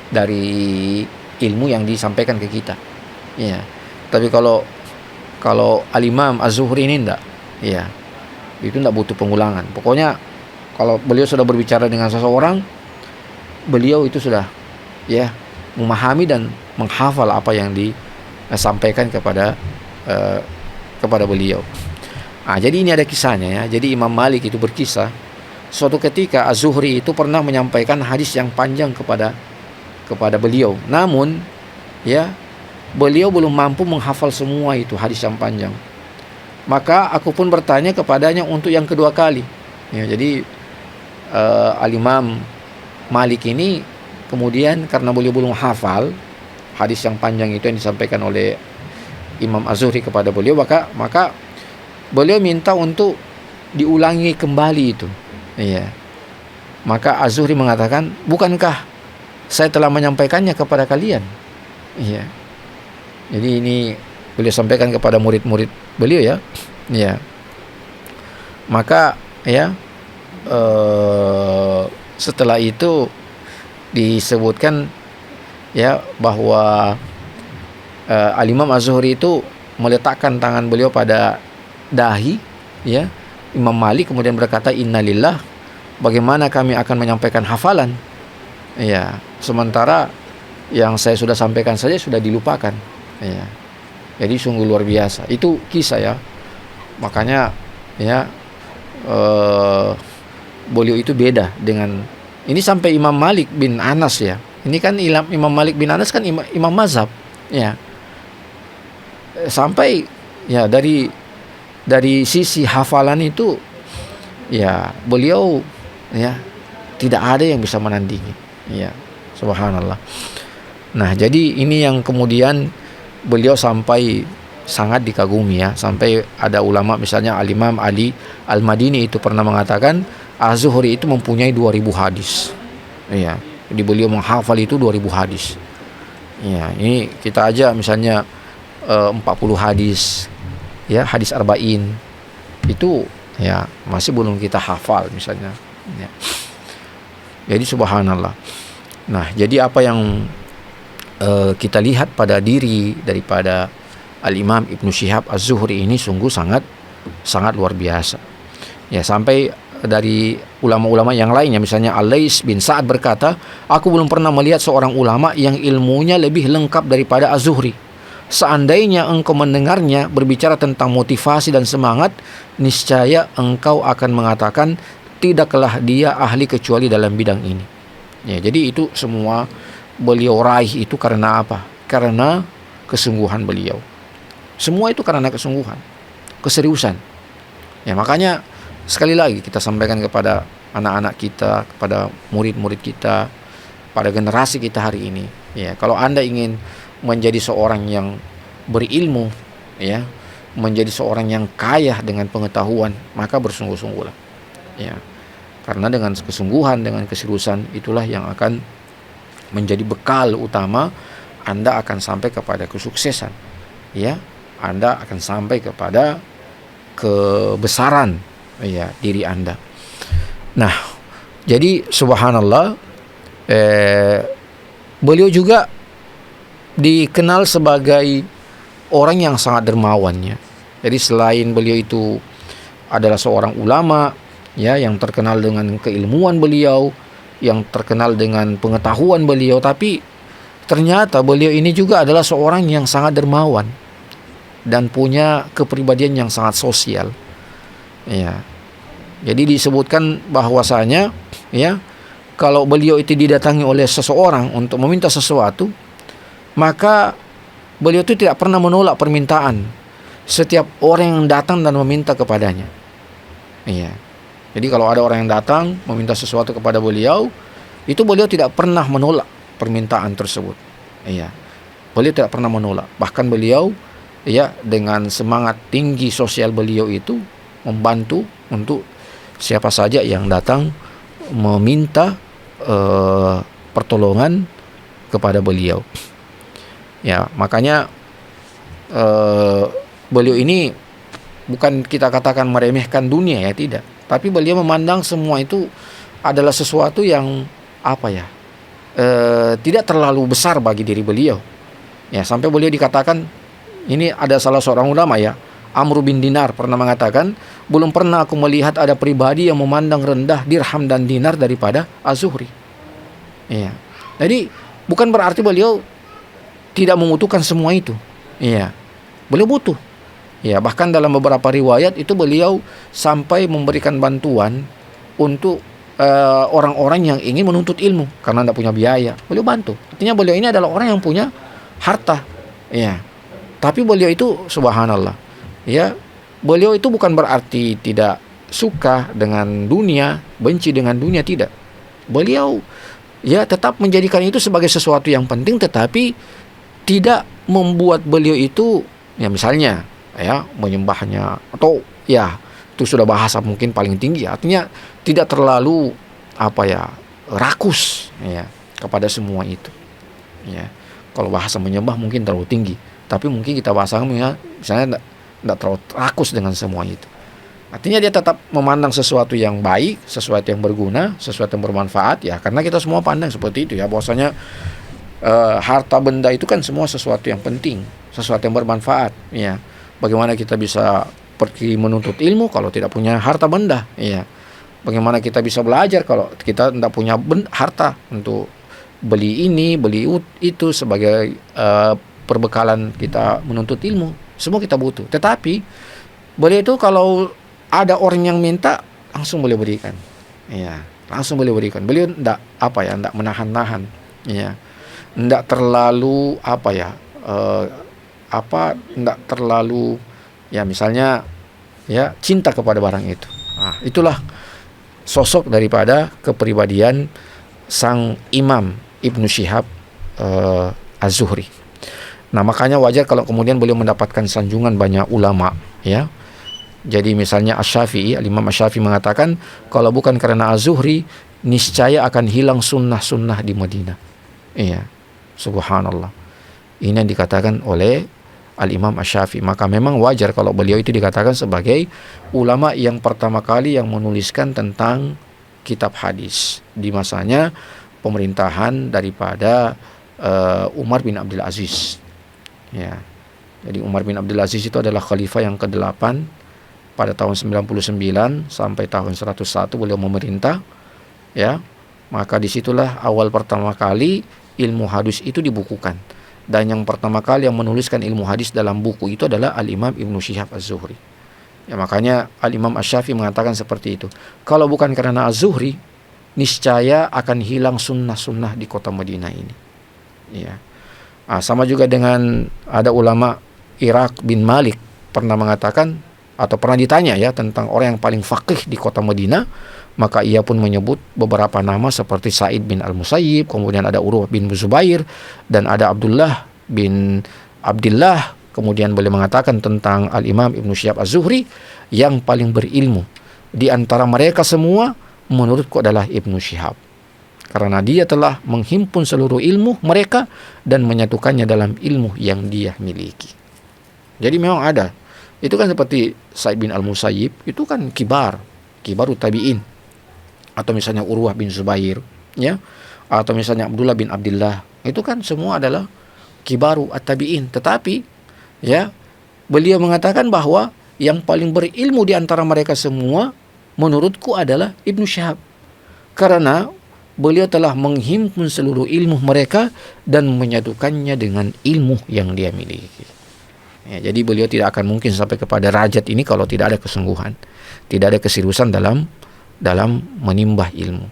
dari ilmu yang disampaikan ke kita. Ya. Tapi kalau Al-Imam Az-Zuhri ini enggak, ya. Itu enggak butuh pengulangan. Pokoknya kalau beliau sudah berbicara dengan seseorang, beliau itu sudah ya memahami dan menghafal apa yang disampaikan kepada beliau. Nah, jadi ini ada kisahnya ya. Jadi Imam Malik itu berkisah, suatu ketika Az-Zuhri itu pernah menyampaikan hadis yang panjang kepada beliau. Namun ya beliau belum mampu menghafal semua itu hadis yang panjang. Maka aku pun bertanya kepadanya untuk yang kedua kali. Ya, jadi Al-Imam Malik ini kemudian karena beliau belum hafal hadis yang panjang itu yang disampaikan oleh Imam Az-Zuhri kepada beliau, maka beliau minta untuk diulangi kembali itu. Iya. Maka Az-Zuhri mengatakan, bukankah saya telah menyampaikannya kepada kalian? Iya. Jadi ini beliau sampaikan kepada murid-murid beliau ya. Iya. Maka ya setelah itu disebutkan ya bahwa Al-Imam Az-Zuhri itu meletakkan tangan beliau pada dahi ya Imam Malik, kemudian berkata, innalillah, bagaimana kami akan menyampaikan hafalan ya sementara yang saya sudah sampaikan saja sudah dilupakan ya. Jadi sungguh luar biasa itu kisah ya. Makanya ya beliau itu beda dengan ini. Sampai Imam Malik bin Anas ya, ini kan Imam Malik bin Anas kan imam mazhab ya, sampai ya dari sisi hafalan itu ya beliau ya tidak ada yang bisa menandingi ya, subhanallah. Nah jadi ini yang kemudian beliau sampai sangat dikagumi ya, sampai ada ulama misalnya Al-Imam Ali Al-Madini itu pernah mengatakan Az-Zuhri itu mempunyai 2000 hadis ya. Jadi beliau menghafal itu 2000 hadis ya. Ini kita aja misalnya 40 hadis ya, hadis arba'in itu ya masih belum kita hafal misalnya ya. Jadi subhanallah. Nah jadi apa yang kita lihat pada diri daripada Al-Imam Ibnu Syihab Az-Zuhri ini sungguh sangat luar biasa ya. Sampai dari ulama-ulama yang lainnya misalnya Al-Lais bin Sa'ad berkata, aku belum pernah melihat seorang ulama yang ilmunya lebih lengkap daripada Az-Zuhri. Seandainya engkau mendengarnya berbicara tentang motivasi dan semangat, niscaya engkau akan mengatakan tidaklah dia ahli kecuali dalam bidang ini ya. Jadi itu semua beliau raih itu karena apa? Karena kesungguhan beliau. Semua itu karena kesungguhan, keseriusan ya. Makanya sekali lagi kita sampaikan kepada anak-anak kita, kepada murid-murid kita, pada generasi kita hari ini ya, kalau Anda ingin menjadi seorang yang berilmu ya, menjadi seorang yang kaya dengan pengetahuan, maka bersungguh-sungguhlah ya. Karena dengan kesungguhan, dengan keseriusan itulah yang akan menjadi bekal utama Anda akan sampai kepada kesuksesan ya. Anda akan sampai kepada kebesaran ya diri Anda. Nah, jadi subhanallah beliau juga dikenal sebagai orang yang sangat dermawan ya. Jadi selain beliau itu adalah seorang ulama ya yang terkenal dengan keilmuan beliau, yang terkenal dengan pengetahuan beliau, tapi ternyata beliau ini juga adalah seorang yang sangat dermawan dan punya kepribadian yang sangat sosial ya. Jadi disebutkan bahwasanya ya, kalau beliau itu didatangi oleh seseorang untuk meminta sesuatu, maka beliau itu tidak pernah menolak permintaan setiap orang yang datang dan meminta kepadanya iya. Jadi kalau ada orang yang datang meminta sesuatu kepada beliau, itu beliau tidak pernah menolak permintaan tersebut iya. Beliau tidak pernah menolak. Bahkan beliau ya dengan semangat tinggi sosial beliau itu membantu untuk siapa saja yang datang meminta pertolongan kepada beliau ya. Makanya beliau ini bukan kita katakan meremehkan dunia ya, tidak, tapi beliau memandang semua itu adalah sesuatu yang apa ya, tidak terlalu besar bagi diri beliau ya. Sampai beliau dikatakan, ini ada salah seorang ulama ya, Amr bin Dinar pernah mengatakan, belum pernah aku melihat ada pribadi yang memandang rendah dirham dan dinar daripada Az-Zuhri iya. Jadi bukan berarti beliau tidak membutuhkan semua itu iya. Beliau butuh ya. Bahkan dalam beberapa riwayat itu beliau sampai memberikan bantuan untuk orang-orang yang ingin menuntut ilmu karena tidak punya biaya, beliau bantu. Artinya beliau ini adalah orang yang punya harta ya. Tapi beliau itu subhanallah ya, beliau itu bukan berarti tidak suka dengan dunia, benci dengan dunia, tidak. Beliau ya tetap menjadikan itu sebagai sesuatu yang penting, tetapi tidak membuat beliau itu ya misalnya ya menyembahnya atau ya itu sudah bahasa mungkin paling tinggi, artinya tidak terlalu apa ya rakus ya kepada semua itu ya. Kalau bahasa menyembah mungkin terlalu tinggi, tapi mungkin kita bahasanya misalnya tidak terlalu rakus dengan semua itu Artinya dia tetap memandang sesuatu yang baik, sesuatu yang berguna, sesuatu yang bermanfaat ya, karena kita semua pandang seperti itu ya, bahwasanya harta benda itu kan semua sesuatu yang penting, sesuatu yang bermanfaat ya. Bagaimana kita bisa pergi menuntut ilmu kalau tidak punya harta benda ya? Bagaimana kita bisa belajar kalau kita tidak punya harta untuk beli ini, beli itu sebagai perbekalan kita menuntut ilmu. Semua kita butuh. Tetapi beliau itu kalau ada orang yang minta, langsung boleh berikan. Ya, langsung boleh berikan. Beliau tidak tidak menahan-nahan. Ya, tidak terlalu tidak terlalu ya, misalnya ya, cinta kepada barang itu. Nah, itulah sosok daripada kepribadian sang Imam Ibnu Syihab Az-Zuhri. Nah, makanya wajar kalau kemudian beliau mendapatkan sanjungan banyak ulama ya. Jadi misalnya Asy-Syafi'i, Al-Imam Asy-Syafi'i mengatakan kalau bukan karena Az-Zuhri, niscaya akan hilang sunnah-sunnah di Madinah. Iya, subhanallah. Ini yang dikatakan oleh Al-Imam Asy-Syafi'i. Maka memang wajar kalau beliau itu dikatakan sebagai ulama yang pertama kali yang menuliskan tentang kitab hadis di masanya pemerintahan daripada Umar bin Abdul Aziz. Ya. Jadi Umar bin Abdul Aziz itu adalah khalifah yang ke-8 pada tahun 99 sampai tahun 101 beliau memerintah. Ya. Maka disitulah awal pertama kali ilmu hadis itu dibukukan. Dan yang pertama kali yang menuliskan ilmu hadis dalam buku itu adalah Al-Imam Ibnu Syihab Az-Zuhri. Ya, makanya Al-Imam Asy-Syafi'i mengatakan seperti itu. Kalau bukan karena Az-Zuhri, niscaya akan hilang sunnah-sunnah di kota Madinah ini. Ya. Sama juga dengan ada ulama Iraq bin Malik pernah mengatakan atau pernah ditanya ya tentang orang yang paling faqih di kota Madinah, maka ia pun menyebut beberapa nama seperti Sa'id bin Al-Musayyib, kemudian ada Urwah bin Zubair, dan ada Abdullah bin Abdullah. Kemudian beliau mengatakan tentang Al-Imam Ibnu Syihab Az-Zuhri, yang paling berilmu di antara mereka semua menurutku adalah Ibnu Syihab, karena dia telah menghimpun seluruh ilmu mereka dan menyatukannya dalam ilmu yang dia miliki. Jadi memang ada. Itu kan seperti Sa'id bin Al-Musayyib, itu kan kibarut tabi'in. Atau misalnya Urwah bin Zubair, ya. Atau misalnya Abdullah bin Abdullah, itu kan semua adalah kibaru at-tabi'in. Tetapi ya, beliau mengatakan bahwa yang paling berilmu di antara mereka semua menurutku adalah Ibnu Syihab, karena beliau telah menghimpun seluruh ilmu mereka dan menyatukannya dengan ilmu yang dia miliki. Ya, jadi beliau tidak akan mungkin sampai kepada derajat ini kalau tidak ada kesungguhan, tidak ada keseriusan dalam menimbah ilmu.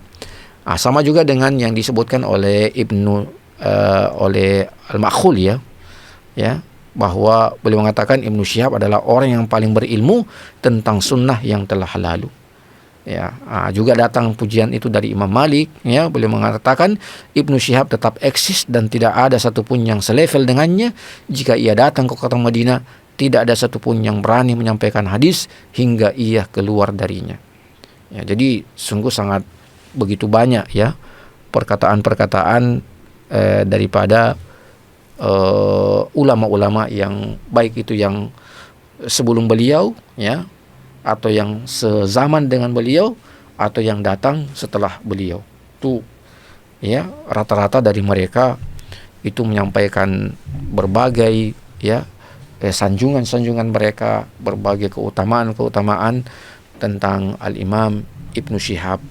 Sama juga dengan yang disebutkan oleh oleh Al-Makhul ya, bahwa beliau mengatakan Ibnu Syihab adalah orang yang paling berilmu tentang sunnah yang telah lalu. Ya, juga datang pujian itu dari Imam Malik. Ya, beliau mengatakan Ibnu Syihab tetap eksis dan tidak ada satupun yang selevel dengannya. Jika ia datang ke kota Madinah, tidak ada satupun yang berani menyampaikan hadis hingga ia keluar darinya. Ya, jadi sungguh sangat begitu banyak ya perkataan-perkataan daripada ulama-ulama yang baik itu yang sebelum beliau ya, atau yang sezaman dengan beliau, atau yang datang setelah beliau. Itu ya, rata-rata dari mereka itu menyampaikan berbagai ya sanjungan-sanjungan mereka, berbagai keutamaan-keutamaan tentang Al-Imam Ibnu Syihab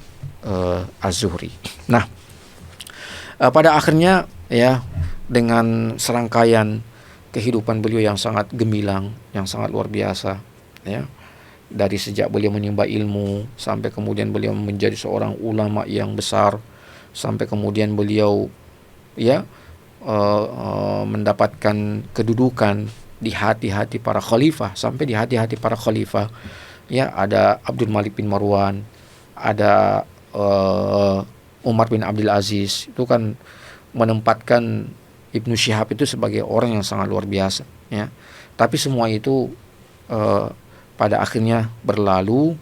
Az-Zuhri. Nah, pada akhirnya ya, dengan serangkaian kehidupan beliau yang sangat gemilang, yang sangat luar biasa ya, dari sejak beliau menimba ilmu sampai kemudian beliau menjadi seorang ulama yang besar, sampai kemudian beliau ya mendapatkan kedudukan di hati-hati para khalifah, sampai di hati-hati para khalifah ya, ada Abdul Malik bin Marwan, ada Umar bin Abdul Aziz, itu kan menempatkan Ibnu Syihab itu sebagai orang yang sangat luar biasa ya. Tapi semua itu pada akhirnya berlalu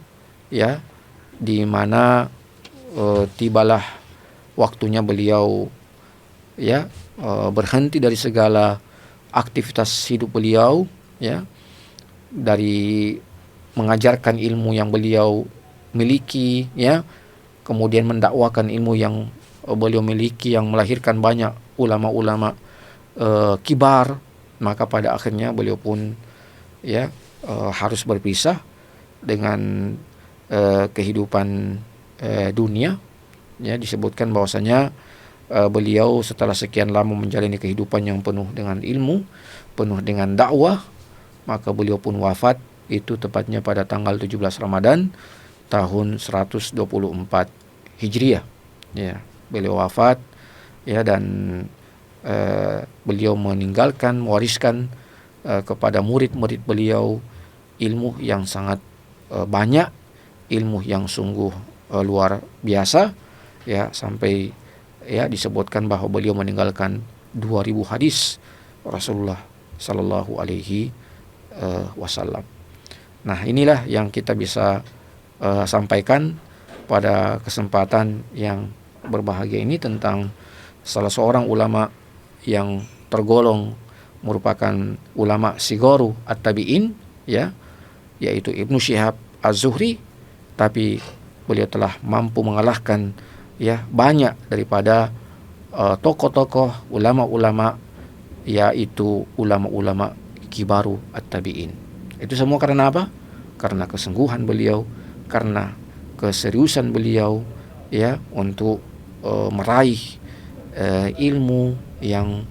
ya, di mana tibalah waktunya beliau ya berhenti dari segala aktivitas hidup beliau ya, dari mengajarkan ilmu yang beliau miliki, ya, kemudian mendakwakan ilmu yang beliau miliki, yang melahirkan banyak ulama-ulama kibar, maka pada akhirnya beliau pun, ya, harus berpisah dengan kehidupan dunia. Ya, disebutkan bahwasanya beliau setelah sekian lama menjalani kehidupan yang penuh dengan ilmu, penuh dengan dakwah, maka beliau pun wafat itu tepatnya pada tanggal 17 Ramadan tahun 124 Hijriah. Ya, beliau wafat, ya, dan beliau meninggalkan, mewariskan kepada murid-murid beliau ilmu yang sangat banyak, ilmu yang sungguh luar biasa, ya, sampai, ya, disebutkan bahwa beliau meninggalkan 2000 hadis Rasulullah sallallahu alaihi wasallam. Nah, inilah yang kita bisa sampaikan pada kesempatan yang berbahagia ini tentang salah seorang ulama yang tergolong merupakan ulama sigoru at-tabi'in, ya, yaitu Ibnu Syihab Az-Zuhri, tapi beliau telah mampu mengalahkan, ya, banyak daripada tokoh-tokoh ulama-ulama, yaitu ulama-ulama kibaru at-tabi'in. Itu semua karena apa? Karena kesungguhan beliau, karena keseriusan beliau, ya, untuk meraih ilmu yang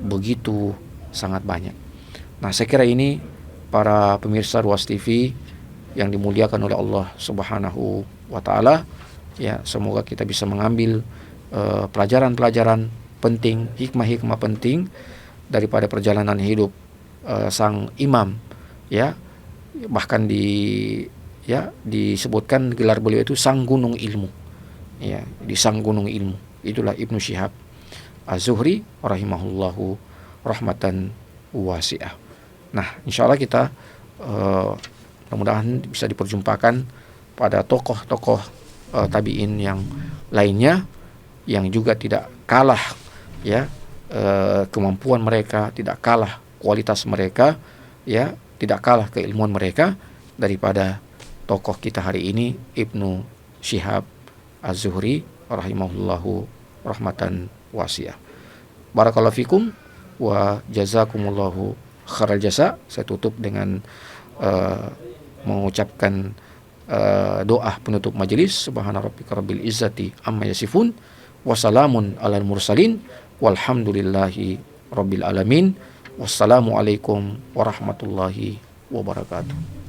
begitu sangat banyak. Nah, saya kira ini para pemirsa Ruas TV yang dimuliakan oleh Allah Subhanahu wa taala, ya, semoga kita bisa mengambil pelajaran-pelajaran penting, hikmah-hikmah penting daripada perjalanan hidup sang imam, ya, bahkan disebutkan gelar beliau itu sang gunung ilmu, ya, di sang gunung ilmu. Itulah Ibnu Syihab Az-Zuhri rahimahullahu rahmatan wasi'ah. Nah, insyaallah kita mudah-mudahan bisa diperjumpakan pada tokoh-tokoh tabi'in yang lainnya yang juga tidak kalah, ya, kemampuan mereka, tidak kalah kualitas mereka, ya, tidak kalah keilmuan mereka daripada tokoh kita hari ini, Ibnu Syihab Az-Zuhri rahimahullahu rahmatan wasi'ah. Barakallahu fikum wa jazakumullahu khairal jasa. Saya tutup dengan mengucapkan doa penutup majelis. Subhana rabbika rabbil izzati amma yasifun wa salamun alal mursalin walhamdulillahi rabbil alamin. Wassalamualaikum warahmatullahi wabarakatuh.